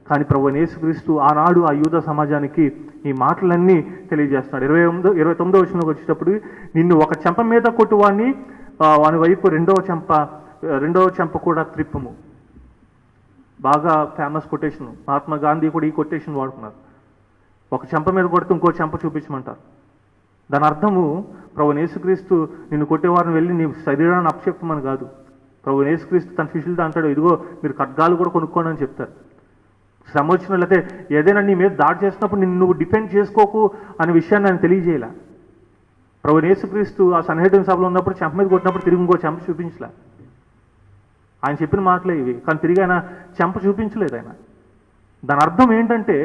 కానీ ప్రభువైన యేసుక్రీస్తు ఆనాడు ఆ యూద సమాజానికి ఈ మాటలన్నీ తెలియజేస్తున్నాడు. 29వ వచనంలోకి వచ్చేటప్పుడు నిన్ను ఒక చెంప మీద కొట్టువాడిని వాని వైపు రెండవ చెంప కూడా త్రిప్పము. బాగా ఫేమస్ కొటేషన్. మహాత్మా గాంధీ కూడా ఈ కొటేషన్ వాడుకున్నారు. ఒక చెంప మీద కొడితే ఇంకో చెంప చూపించమంటారు. దాని అర్థము ప్రభువైన యేసుక్రీస్తు నిన్ను కొట్టేవారిని వెళ్ళి నీ శరీరాన్ని అప్పచెప్పమని కాదు. ప్రభువైన యేసుక్రీస్తు తన శిష్యులతో అంటాడు, ఇదిగో మీరు ఖడ్గాలు కూడా కొనుక్కోండి అని చెప్తారు. శ్రమ వచ్చినట్లయితే ఏదైనా నీ మీద దాడి చేసినప్పుడు నిన్ను నువ్వు డిఫెండ్ చేసుకోకు అనే విషయాన్ని ఆయన తెలియజేయాల. ప్రభువైన యేసుక్రీస్తు ఆ సన్నిహితుని సభలో ఉన్నప్పుడు చెంప మీద కొట్టినప్పుడు తిరిగి ఇంకో చెంప చూపించలే. ఆయన చెప్పిన మాటలే ఇవి, కానీ తిరిగి ఆయన చెంప చూపించలేదు ఆయన. దాని అర్థం ఏంటంటే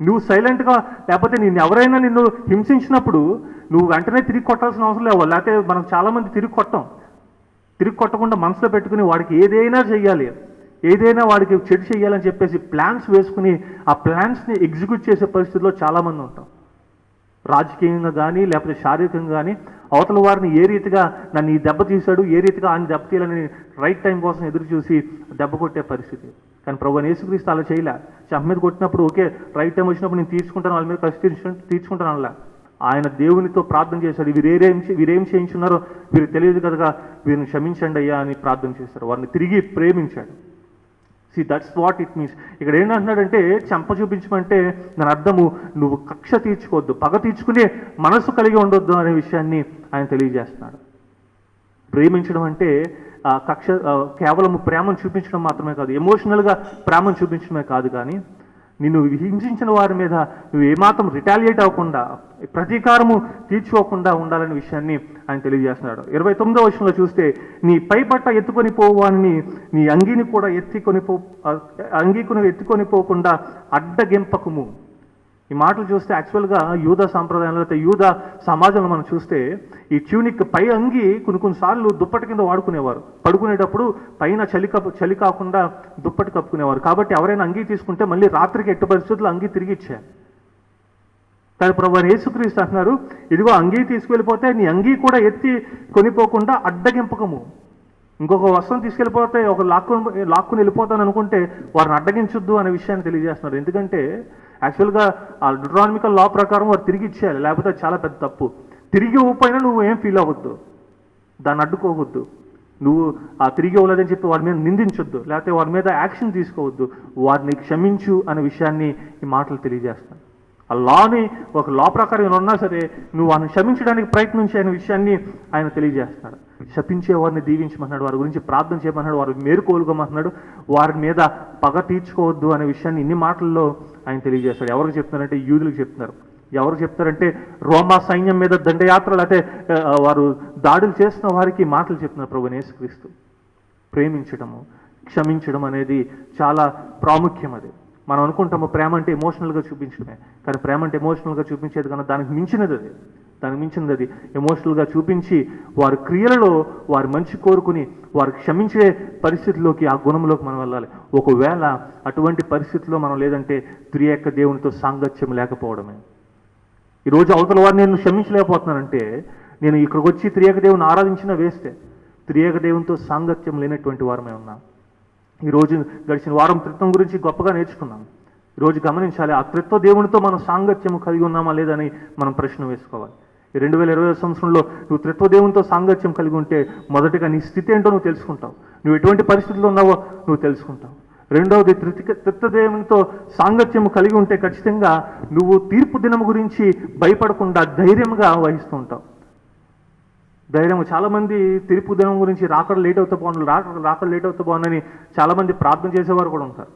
నువ్వు సైలెంట్గా, లేకపోతే నేను ఎవరైనా నిన్ను హింసించినప్పుడు నువ్వు వెంటనే తిరిగి కొట్టాల్సిన అవసరం లేవు. లేకపోతే మనం చాలామంది తిరిగి కొట్టకుండా మనసులో పెట్టుకుని వాడికి ఏదైనా చెయ్యాలి, ఏదైనా వాడికి చెడు చేయాలని చెప్పేసి ప్లాన్స్ వేసుకుని ఆ ప్లాన్స్ని ఎగ్జిక్యూట్ చేసే పరిస్థితిలో చాలామంది ఉంటాం. రాజకీయంగా కానీ లేకపోతే శారీరకంగా కానీ అవతల వారిని ఏ రీతిగా నన్ను ఈ దెబ్బ తీశాడు, ఏ రీతిగా ఆయన దెబ్బ తీయాలని రైట్ టైం కోసం ఎదురు చూసి దెబ్బ కొట్టే పరిస్థితి. కానీ ప్రభువైన యేసుక్రీస్తు అలా చేయలే. చెంప మీద కొట్టినప్పుడు ఓకే రైట్ టైం వచ్చినప్పుడు నేను తీర్చుకుంటాను, వాళ్ళ మీద కసి తీర్చుకుంటాను అనలా. ఆయన దేవునితో ప్రార్థన చేశాడు. వీరేం చేయించున్నారో వీరికి తెలియదు కదా, వీరిని క్షమించండి అయ్యా అని ప్రార్థన చేశారు. వారిని తిరిగి ప్రేమించాడు. That's what it means. ఇక్కడ ఏంటంటున్నాడంటే చెంప చూపించమంటే దాని అర్థము నువ్వు కక్ష తీర్చుకోవద్దు, పగ తీర్చుకునే మనసు కలిగి ఉండొద్దు అనే విషయాన్ని ఆయన తెలియజేస్తున్నాడు. ప్రేమించడం అంటే కేవలం ప్రేమను చూపించడం మాత్రమే కాదు, ఎమోషనల్గా ప్రేమను చూపించడమే కాదు, కానీ నిన్ను హింసించిన వారి మీద నువ్వు ఏమాత్రం రిటాలియేట్ అవ్వకుండా, ప్రతీకారము తీర్చుకోకుండా ఉండాలనే విషయాన్ని ఆయన తెలియజేస్తున్నాడు. 29వ వచనంలో చూస్తే నీ పై బట్ట ఎత్తుకొని పోవాలని నీ అంగీని కూడా ఎత్తుకొని పోకుండా అడ్డగింపకము. ఈ మాటలు చూస్తే యాక్చువల్గా యూదా సాంప్రదాయంలో అయితే యూదా సమాజంలో మనం చూస్తే ఈ ట్యూనిక్ పై అంగి కొన్నిసార్లు దుప్పటి కింద వాడుకునేవారు. పడుకునేటప్పుడు పైన చలి కాకుండా దుప్పటి కప్పుకునేవారు. కాబట్టి ఎవరైనా అంగీ తీసుకుంటే మళ్ళీ రాత్రికి ఎట్టి పరిస్థితుల్లో అంగీ తిరిగి ఇచ్చారు. కానీ ప్రభువైన యేసుక్రీస్తు అంటున్నారు, ఇదిగో అంగీ తీసుకెళ్ళిపోతే నీ అంగీ కూడా ఎత్తి కొనిపోకుండా అడ్డగింపకము. ఇంకొక వస్త్రం తీసుకెళ్ళిపోతే ఒక లాక్కుని వెళ్ళిపోతాను అనుకుంటే వారిని అడ్డగించొద్దు అనే విషయాన్ని తెలియజేస్తున్నారు. ఎందుకంటే యాక్చువల్గా ఆ డ్యూటరానమికల్ లా ప్రకారం వారు తిరిగి ఇచ్చేయాలి, లేకపోతే చాలా పెద్ద తప్పు. తిరిగి ఇవ్వకపోయినా నువ్వు ఏం ఫీల్ అవ్వద్దు, దాన్ని అడ్డుకోవద్దు, నువ్వు ఆ తిరిగి ఇవ్వలేదని చెప్పి వారి మీద నిందించొద్దు, లేకపోతే వారి మీద యాక్షన్ తీసుకోవద్దు, వారిని క్షమించు అనే విషయాన్ని ఈ మాటలు తెలియజేస్తాను. ఆ లాని ఒక లా ప్రకారం ఉన్నా సరే నువ్వు వారిని క్షమించడానికి ప్రయత్నించే అనే విషయాన్ని ఆయన తెలియజేస్తున్నాడు. శపించే వారిని దీవించమన్నాడు, వారి గురించి ప్రార్థన చేయమన్నాడు, వారి మేలు కోలుకోమన్నాడు, వారి మీద పగ తీర్చుకోవద్దు అనే విషయాన్ని ఇన్ని మాటల్లో ఆయన తెలియజేస్తాడు. ఎవరికి చెప్తున్నారంటే యూదులకు చెప్తున్నారు. ఎవరు చెప్తారంటే రోమా సైన్యం మీద దండయాత్రలు అయితే వారు దాడులు చేస్తున్న వారికి మాటలు చెప్తున్నారు ప్రభువైన యేసుక్రీస్తు. ప్రేమించడము, క్షమించడం అనేది చాలా ప్రాముఖ్యం. అది మనం అనుకుంటాము ప్రేమ అంటే ఎమోషనల్గా చూపించడమే, కానీ ప్రేమ అంటే ఎమోషనల్గా చూపించేది కన్నా దానికి మించినది. అది దానికి మించింది అది. ఎమోషనల్గా చూపించి వారి క్రియలలో వారి మంచి కోరుకుని వారు క్షమించే పరిస్థితిలోకి, ఆ గుణంలోకి మనం వెళ్ళాలి. ఒకవేళ అటువంటి పరిస్థితిలో మనం లేదంటే త్రియేక దేవునితో సాంగత్యం లేకపోవడమే. ఈరోజు అవతల వారిని నేను క్షమించలేకపోతున్నానంటే నేను ఇక్కడికి వచ్చి త్రియేక దేవుని ఆరాధించిన వేస్తే. త్రియేక దేవునితో సాంగత్యం లేనటువంటి వారమే ఉన్నాం. ఈరోజు గడిచిన వారం త్రిత్వం గురించి గొప్పగా నేర్చుకున్నాం. ఈరోజు గమనించాలి, ఆ త్రిత్వ దేవునితో మనం సాంగత్యం కలిగి ఉన్నామా లేదని మనం ప్రశ్న వేసుకోవాలి. ఈ 2020 సంవత్సరంలో నువ్వు త్రిత్వ దేవునితో సాంగత్యం కలిగి ఉంటే మొదటిగా నీ స్థితి ఏంటో నువ్వు తెలుసుకుంటావు. నువ్వు ఎటువంటి పరిస్థితుల్లో ఉన్నావో నువ్వు తెలుసుకుంటావు. రెండవది, త్రిత్వ దేవునితో సాంగత్యం కలిగి ఉంటే ఖచ్చితంగా నువ్వు తీర్పు దినం గురించి భయపడకుండా ధైర్యంగా వహిస్తూ ఉంటావు. ధైర్యం. చాలామంది తీర్పు దినం గురించి రాకడ లేట్ అవుతా బాగుండు, రాకడ లేట్ అవుతా బాగుందని చాలామంది ప్రార్థన చేసేవారు కూడా ఉంటారు.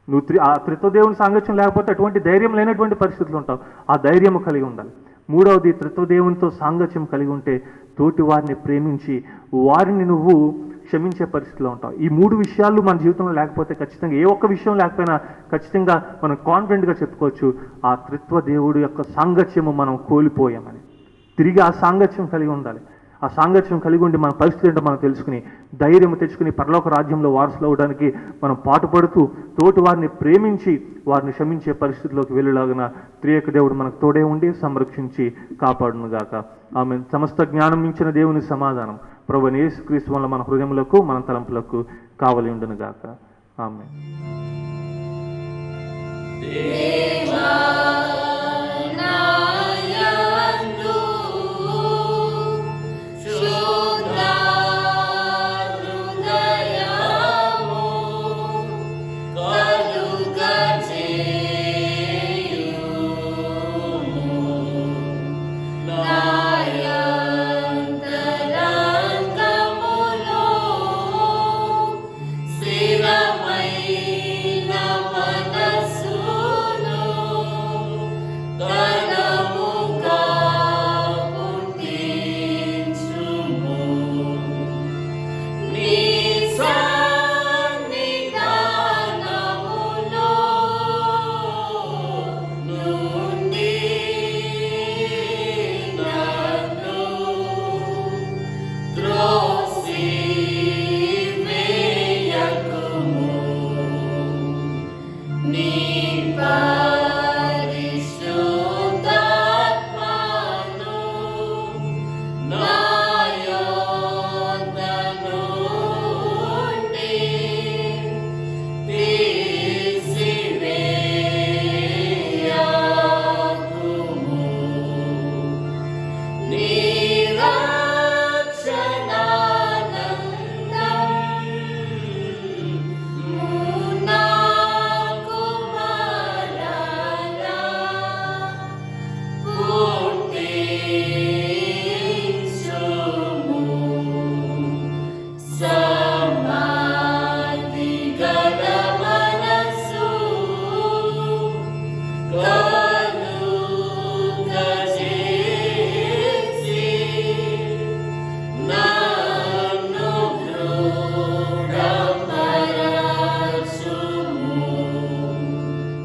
నువ్వు ఆ త్రిత్వ దేవుని సాంగత్యం లేకపోతే అటువంటి ధైర్యం లేనటువంటి పరిస్థితులు ఉంటావు. ఆ ధైర్యం కలిగి ఉండాలి. మూడవది, త్రిత్వ దేవునితో సాంగత్యం కలిగి ఉంటే తోటి వారిని ప్రేమించి వారిని నువ్వు క్షమించే పరిస్థితిలో ఉంటావు. ఈ 3 విషయాలు మన జీవితంలో లేకపోతే ఖచ్చితంగా, ఏ ఒక్క విషయం లేకపోయినా ఖచ్చితంగా మనం కాన్ఫిడెంట్గా చెప్పుకోవచ్చు, ఆ త్రిత్వ దేవుడు యొక్క సాంగత్యము మనం కోల్పోయామని. తిరిగి ఆ సాంగత్యం కలిగి ఉండాలి. ఆ సాంగత్యం కలిగి ఉండి మన పరిస్థితి ఏంటో మనం తెలుసుకుని ధైర్యం తెచ్చుకుని పరలోక రాజ్యంలో వారసులు అవడానికి మనం పాటుపడుతూ తోటి వారిని ప్రేమించి వారిని క్షమించే పరిస్థితిలోకి వెళ్ళేలాగిన త్రియేక దేవుడు మనకు తోడే ఉండి సంరక్షించి కాపాడునుగాక. ఆమె సమస్త జ్ఞానం మించిన దేవుని సమాధానం ప్రభువైన యేసుక్రీస్తు వల్ల మన హృదయములకు మన తలంపులకు కావలి ఉండునుగాక. ఆమె.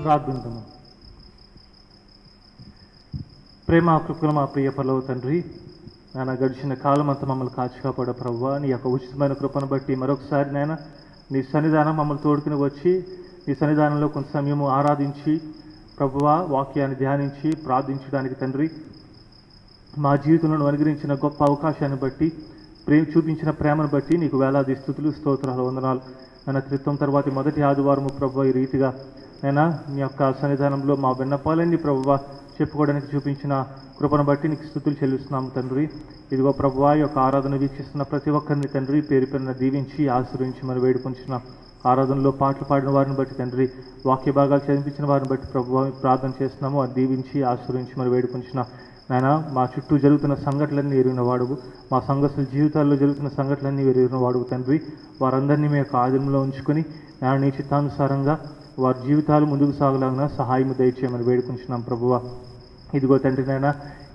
ప్రార్థించము. ప్రేమ కృపల మా ప్రియ పరలోక తండ్రి, నాన్న గడిచిన కాలం అంతా మమ్మల్ని కాచి కాపాడ ప్రభువా, నీ యొక్క ఉచితమైన కృపను బట్టి మరొకసారి నాయన నీ సన్నిధానం మమ్మల్ని తోడుకుని వచ్చి నీ సన్నిధానంలో కొంత సమయము ఆరాధించి ప్రభువా వాక్యాన్ని ధ్యానించి ప్రార్థించడానికి తండ్రి మా జీవితంలో అనుగ్రహించిన గొప్ప అవకాశాన్ని బట్టి చూపించిన ప్రేమను బట్టి నీకు వేలాది స్తుతులు స్తోత్రాలు వందనాలు. నన్న త్రిత్వం తర్వాత మొదటి ఆదివారము ప్రభువా ఈ రీతిగా నైనా నీ యొక్క సన్నిధానంలో మా విన్నపాలన్నీ ప్రభువా చెప్పుకోవడానికి చూపించిన కృపను బట్టి నీకు స్తుతులు చెల్లిస్తున్నాము తండ్రి. ఇదిగో ప్రభువా ఈ యొక్క ఆరాధన వీక్షిస్తున్న ప్రతి ఒక్కరిని తండ్రి పేరు పేరున దీవించి ఆశీర్వించి మరి వేడుకొంచిన ఆరాధనలో పాటలు పాడిన వారిని బట్టి తండ్రి వాక్య భాగాలు చదివించిన వారిని బట్టి ప్రభువా ప్రార్థన చేస్తున్నాము. అది దీవించి ఆశీర్వించి మరి వేడుకొంచిన నాయన మా చుట్టూ జరుగుతున్న సంఘటనలన్నీ ఎరిగిన వాడువు, మా సంఘస్థుల జీవితాల్లో జరుగుతున్న సంఘటనలన్నీ ఎరిగిన వాడువు తండ్రి. వారందరినీ మీ యొక్క ఆధీనంలో ఉంచుకొని నాయన నీ చిత్తానుసారంగా వారి జీవితాలు ముందుకు సాగలాగిన సహాయం దయచేయమని వేడుకుంటున్నాం ప్రభువా. ఇదిగో తండ్రి నాయన,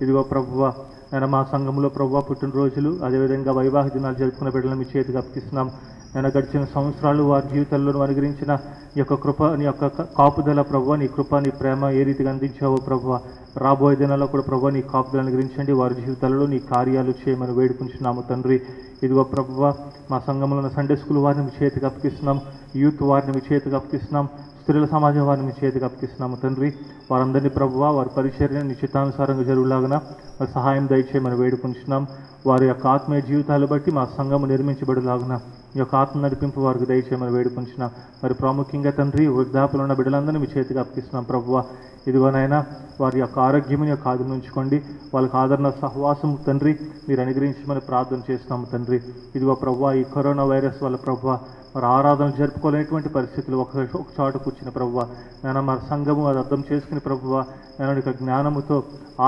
ఇదిగో ప్రభువా నేను మా సంఘంలో ప్రభువా పుట్టినరోజులు అదేవిధంగా వైవాహిక దినాలు జరుపుకున్న బిడ్డలను మీ చేతికి అప్పగిస్తున్నాం. నేను గడిచిన సంవత్సరాలు వారి జీవితాల్లో అనుగ్రహించిన నీ యొక్క కృప, నీ యొక్క కాపుదల ప్రభువా, నీ కృప నీ ప్రేమ ఏ రీతిగా అందించావో ప్రభువా రాబోయే దినాల్లో కూడా ప్రభు నీ కాపుదలను అనుగ్రహించండి, వారి జీవితాలలో నీ కార్యాలు చేయమని వేడుకుంటున్నాము తండ్రి. ఇదిగో ప్రభువా, మా సంఘంలో ఉన్న సండే స్కూల్ వారిని మీ చేతికి అప్పగిస్తున్నాం, యూత్ వారిని మీ చేతికి అప్పగిస్తున్నాం, స్త్రీల సమాజం వారిని మీ చేతికి అప్పగిస్తున్నాము తండ్రి. వారందరినీ ప్రభువా వారి పరిచర్య నిశ్చితానుసారంగా జరుగులాగా వారి సహాయం దయచేయమని వేడుకుంటున్నాం. వారి యొక్క ఆత్మీయ జీవితాలు బట్టి మా సంఘము నిర్మించబడేలాగున ఈ యొక్క ఆత్మ నడిపింపు వారికి దయచేయమని వేడుకుంటున్నాం. మరి ప్రాముఖ్యంగా తండ్రి వృద్ధాపులు ఉన్న బిడ్డలందరినీ మీ చేతికి అప్పగిస్తున్నాం ప్రభువా. ఇదిగోనైనా వారి యొక్క ఆరోగ్యముని యొక్క ఆదరణ ఉంచుకోండి, వాళ్ళకి ఆదరణ సహవాసం తండ్రి మీరు అనుగ్రహించమని ప్రార్థన చేస్తున్నాము తండ్రి. ఇదిగో ప్రభువా, ఈ కరోనా వైరస్ వల్ల ప్రభువా మరి ఆరాధన జరుపుకోలేనటువంటి పరిస్థితులు ఒక చోట కూర్చున్న ప్రభువా, నేను మన సంఘము అది అర్థం చేసుకుని ప్రభువా, నేను యొక్క జ్ఞానముతో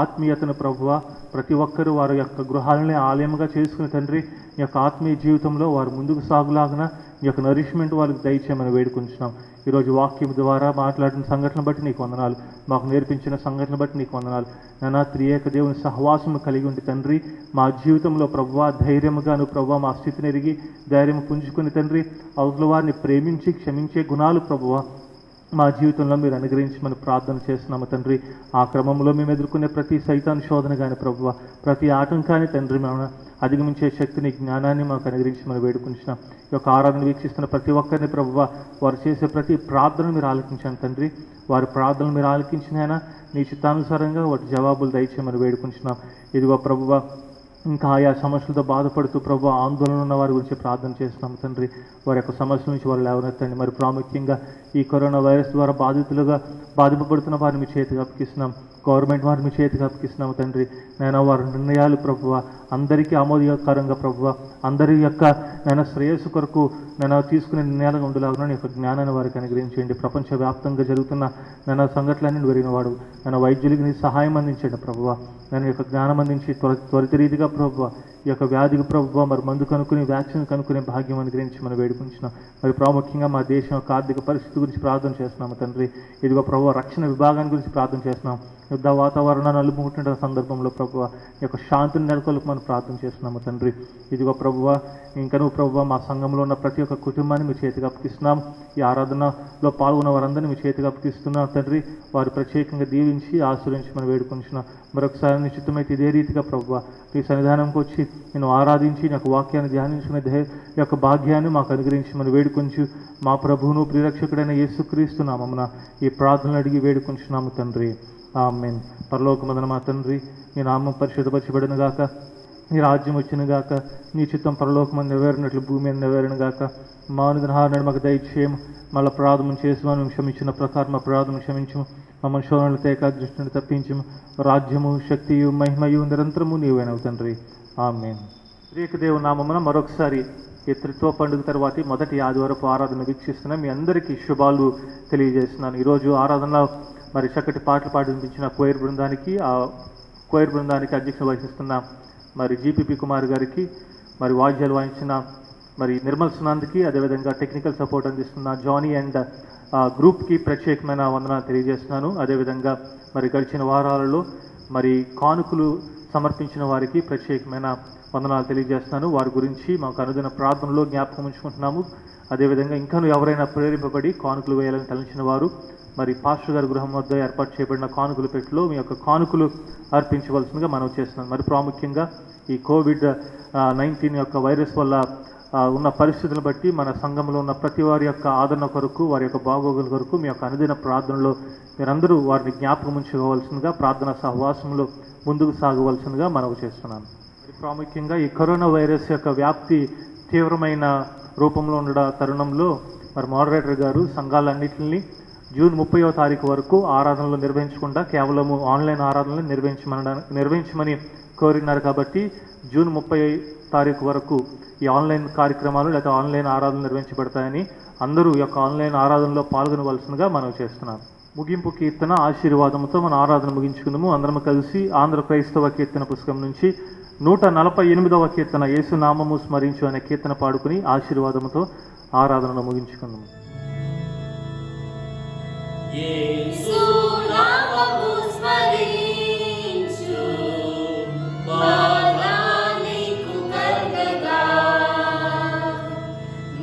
ఆత్మీయతను ప్రభువా ప్రతి ఒక్కరూ వారి యొక్క గృహాలని ఆలయముగా చేసుకుని తండ్రి ఈ యొక్క ఆత్మీయ జీవితంలో వారు ముందుకు సాగులాగిన ఈ యొక్క నరిష్మెంట్ వాళ్ళకి దయచేయమని వేడుకుంటున్నాం. ఈరోజు వాక్యం ద్వారా మాట్లాడిన సంఘటన బట్టి నీకు వందనాలు, మాకు నేర్పించిన సంఘటన బట్టి నీకు వందనాలు. నానా త్రియేక దేవుని సహవాసము కలిగి ఉండి తండ్రి మా జీవితంలో ప్రభువా ధైర్యముగాను ప్రభువా మా స్థితిని ఎరిగి ధైర్యం పుంజుకుని తండ్రి అవతల వారిని ప్రేమించి క్షమించే గుణాలు ప్రభువా మా జీవితంలో మీరు అనుగ్రహించమని ప్రార్థన చేస్తున్నాము తండ్రి. ఆ క్రమంలో మేము ఎదుర్కొనే ప్రతి సైతాన్ శోధన కానీ ప్రభువా ప్రతి ఆటంకాన్ని తండ్రి మేము అధిగమించే శక్తిని జ్ఞానాన్ని మాకు అనుగ్రహించమని వేడుకుంటున్నాం. ఈ యొక్క ఆరాధన వీక్షిస్తున్న ప్రతి ఒక్కరిని ప్రభువా వారు చేసే ప్రతి ప్రార్థనను మీరు ఆలకించాను తండ్రి. వారి ప్రార్థనలు మీరు ఆలకించినైనా నీ చిత్తానుసారంగా వాటి జవాబులు దయచేయమని వేడుకుంటున్నాం. ఇదిగో ప్రభువా ఇంకా ఆయా సమస్యలతో బాధపడుతూ ప్రభు ఆందోళన ఉన్న వారి గురించి ప్రార్థన చేస్తున్నాము తండ్రి. వారి యొక్క సమస్యల నుంచి వారు లేవనెత్తండి. మరి ప్రాముఖ్యంగా ఈ కరోనా వైరస్ ద్వారా బాధింపబడుతున్న వారిని మీ చేతికి అప్పగిస్తున్నాం, గవర్నమెంట్ వారిని మీ చేతికి అప్పగిస్తున్నాము తండ్రి. నేను వారి నిర్ణయాలు ప్రభువ అందరికీ ఆమోదకరంగా ప్రభువ అందరి యొక్క నేను శ్రేయస్సు కొరకు నేను తీసుకునే నిర్ణయాలుగా ఉండేలాగా నీ యొక్క జ్ఞానాన్ని వారికి అనుగ్రహించండి. ప్రపంచవ్యాప్తంగా జరుగుతున్న నేను సంఘటనలన్నీ వెరిగినవాడు నేను వైద్యులకి నీ సహాయం అందించండి ప్రభువ. నేను యొక్క జ్ఞానం అందించి త్వరితరీతిగా ప్రభువ ఈ యొక్క వ్యాధికి ప్రభువ మరి మందు కనుక్కుని వ్యాక్సిన్ కనుక్కునే భాగ్యం అనుగ్రహించి మనం వేడుకుంటున్నాం. మరి ప్రాముఖ్యంగా మా దేశం యొక్క ఆర్థిక పరిస్థితి గురించి ప్రార్థన చేస్తున్నాము తండ్రి. ఇదిగో ప్రభువ రక్షణ విభాగాన్ని గురించి ప్రార్థన చేస్తున్నాం. యుద్ధ వాతావరణాన్ని అలుముకుంటున్న సందర్భంలో ప్రభువ ఈ యొక్క శాంతిని నెలకొల్పి మనం ప్రార్థన చేస్తున్నాము తండ్రి. ఇదిగో ప్రభువ ఇంకా నువ్వు ప్రభువ మా సంఘంలో ఉన్న ప్రతి ఒక్క కుటుంబాన్ని మీ చేతికి అప్పగిస్తున్నాం. ఈ ఆరాధనలో పాల్గొన్న వారందరినీ మీ చేతికి అప్పగిస్తున్నాం తండ్రి. వారు ప్రత్యేకంగా దీవించి ఆశీర్వించి మనం వేడుకుంటున్నాం. మరొకసారి నిశ్చితమైతే ఇదే రీతిగా ప్రభువ ఈ సన్నిధానంకి వచ్చి నేను ఆరాధించి నాకు వాక్యాన్ని ధ్యానించుకునే యొక్క భాగ్యాన్ని మాకు అనుగ్రహించి మనం వేడుకొంచు మా ప్రభువును ప్రియరక్షకుడైన యేసుక్రీస్తు నామమున ఈ ప్రార్థనలు అడిగి వేడుకుంటున్నాము తండ్రి. ఆమేన్. పరలోకమందున మా తండ్రి నీ నామం పరిశుద్ధపరచబడును గాక, నీ రాజ్యం వచ్చును గాక, నీ చిత్తం పరలోకమందు నెరవేరినట్లు భూమి మీద నెరవేరును గాక. మా అనుదిన మాకు దయచేయము, మళ్ళీ అపరాధం చేసి మనం క్షమించిన ప్రకారం మా అపరాధం క్షమించము, మమ్మల్ని శోధనలు తేక దృష్టిని తప్పించము. రాజ్యము శక్తియు మహిమయు నిరంతరము నీవేనవు తండ్రి. ఆమేన్. త్రియేక నామమున మరొకసారి ఈ త్రిత్వ పండుగ తర్వాతి మొదటి ఆదివారపు ఆరాధన వీక్షిస్తున్న మీ అందరికీ శుభాలు తెలియజేస్తున్నాను. ఈరోజు ఆరాధనలో మరి చక్కటి పాటలు పాడించిన కోయిర్ బృందానికి అధ్యక్షత వహిస్తున్న మరి జీపీపీ కుమార్ గారికి, మరి వాయిద్యాలు వాయించిన మరి నిర్మల్ సునాంద్కి, అదేవిధంగా టెక్నికల్ సపోర్ట్ అందిస్తున్న జానీ అండ్ గ్రూప్కి ప్రత్యేకమైన వందనాలు తెలియజేస్తున్నాను. అదేవిధంగా మరి గడిచిన వారాలలో మరి కానుకలు సమర్పించిన వారికి ప్రత్యేకమైన వందనాలు తెలియజేస్తున్నాను. వారి గురించి మాకు అనుదిన ప్రార్థనలో జ్ఞాపకం ఉంచుకుంటున్నాము. అదేవిధంగా ఇంకాను ఎవరైనా ప్రేరేపబడి కానుకలు వేయాలని తలంచిన వారు మరి పాస్టర్ గారి గృహం వద్ద ఏర్పాటు చేయబడిన కానుకల పెట్టిలో మీ యొక్క కానుకలు అర్పించవలసిందిగా మనం చేస్తున్నాం. మరి ప్రాముఖ్యంగా ఈ COVID-19 యొక్క వైరస్ వల్ల ఉన్న పరిస్థితులను బట్టి మన సంఘంలో ఉన్న ప్రతి వారి యొక్క ఆదరణ కొరకు, వారి యొక్క బాగోగుల కొరకు మీ యొక్క అనుదిన ప్రార్థనలో మీరందరూ వారిని జ్ఞాపకం ఉంచుకోవాల్సిందిగా, ప్రార్థన సహవాసంలో ముందుకు సాగవలసిందిగా మనవి చేస్తున్నాను. ప్రాముఖ్యంగా ఈ కరోనా వైరస్ యొక్క వ్యాప్తి తీవ్రమైన రూపంలో ఉన్న తరుణంలో మరి మోడరేటర్ గారు సంఘాలన్నింటినీ జూన్ 30వ తారీఖు వరకు ఆరాధనలు నిర్వహించకుండా కేవలము ఆన్లైన్ ఆరాధనలు నిర్వహించమని కోరినారు. కాబట్టి జూన్ 30 తారీఖు వరకు ఈ ఆన్లైన్ కార్యక్రమాలు లేదా ఆన్లైన్ ఆరాధనలు నిర్వహించబడతాయని అందరూ ఈ యొక్క ఆన్లైన్ ఆరాధనలో పాల్గొనవలసిందిగా మనం చేస్తున్నాం. ముగింపు కీర్తన ఆశీర్వాదంతో మన ఆరాధన ముగించుకుందాము. అందరం కలిసి ఆంధ్ర క్రైస్తవ కీర్తన పుస్తకం నుంచి 148వ కీర్తన యేసు నామము స్మరించు అనే కీర్తన పాడుకుని ఆశీర్వాదంతో ఆరాధనను ముగించుకుందాము. యేసు నామము స్మరించు బాలానికు కలగగా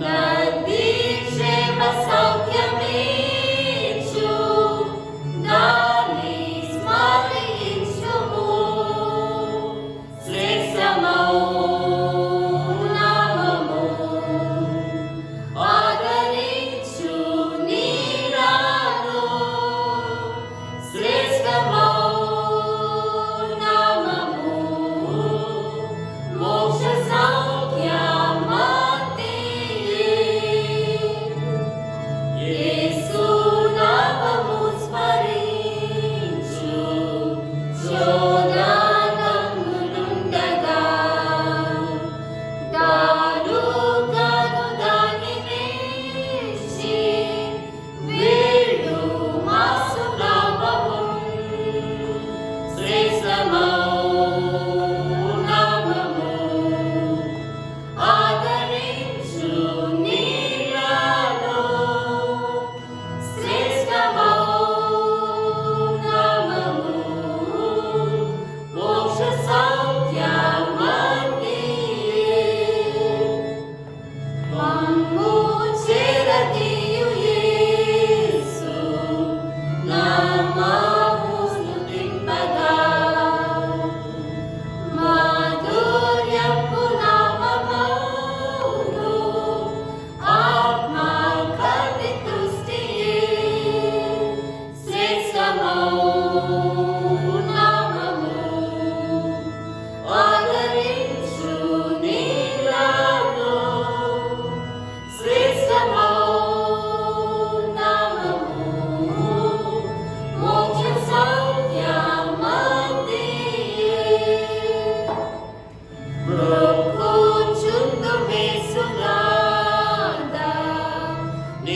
నది క్షేమ సౌఖ్యమిచ్చు దాని స్మరించు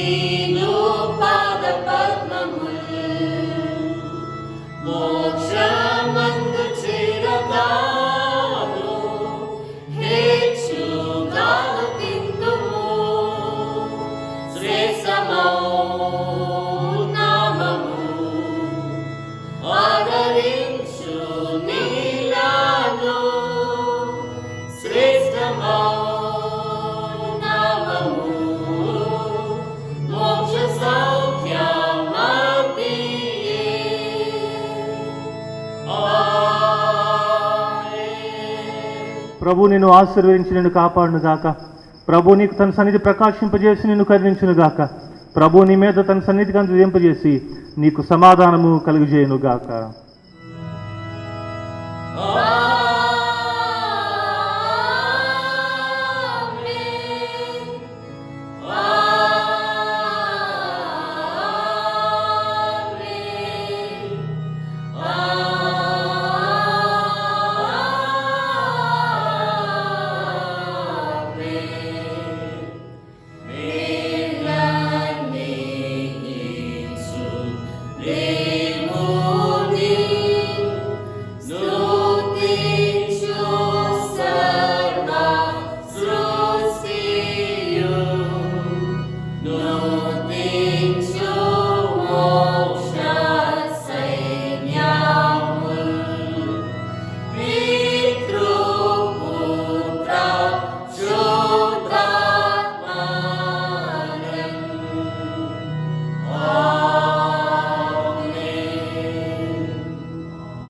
నీదు పాద పద్మముల్ మోక్షమందు చేరతాను హేచ్చుగాను తిందుము శ్రేష్టమౌ నామము ఆదరించు నీలాను శ్రేష్టమౌ నామము మోక్ష సౌఖ్యమదియే ఆమేన్. ప్రభు నిన్ను ఆశీర్వదించి నిన్ను కాపాడును గాక. ప్రభు నీకు తన సన్నిధి ప్రకాశింపజేసి నిన్ను కరుణించును గాక. ప్రభు నీ మీద తన సన్నిధికి అందింపజేసి నీకు సమాధానము కలుగజేయును గాక. ఆమేన్.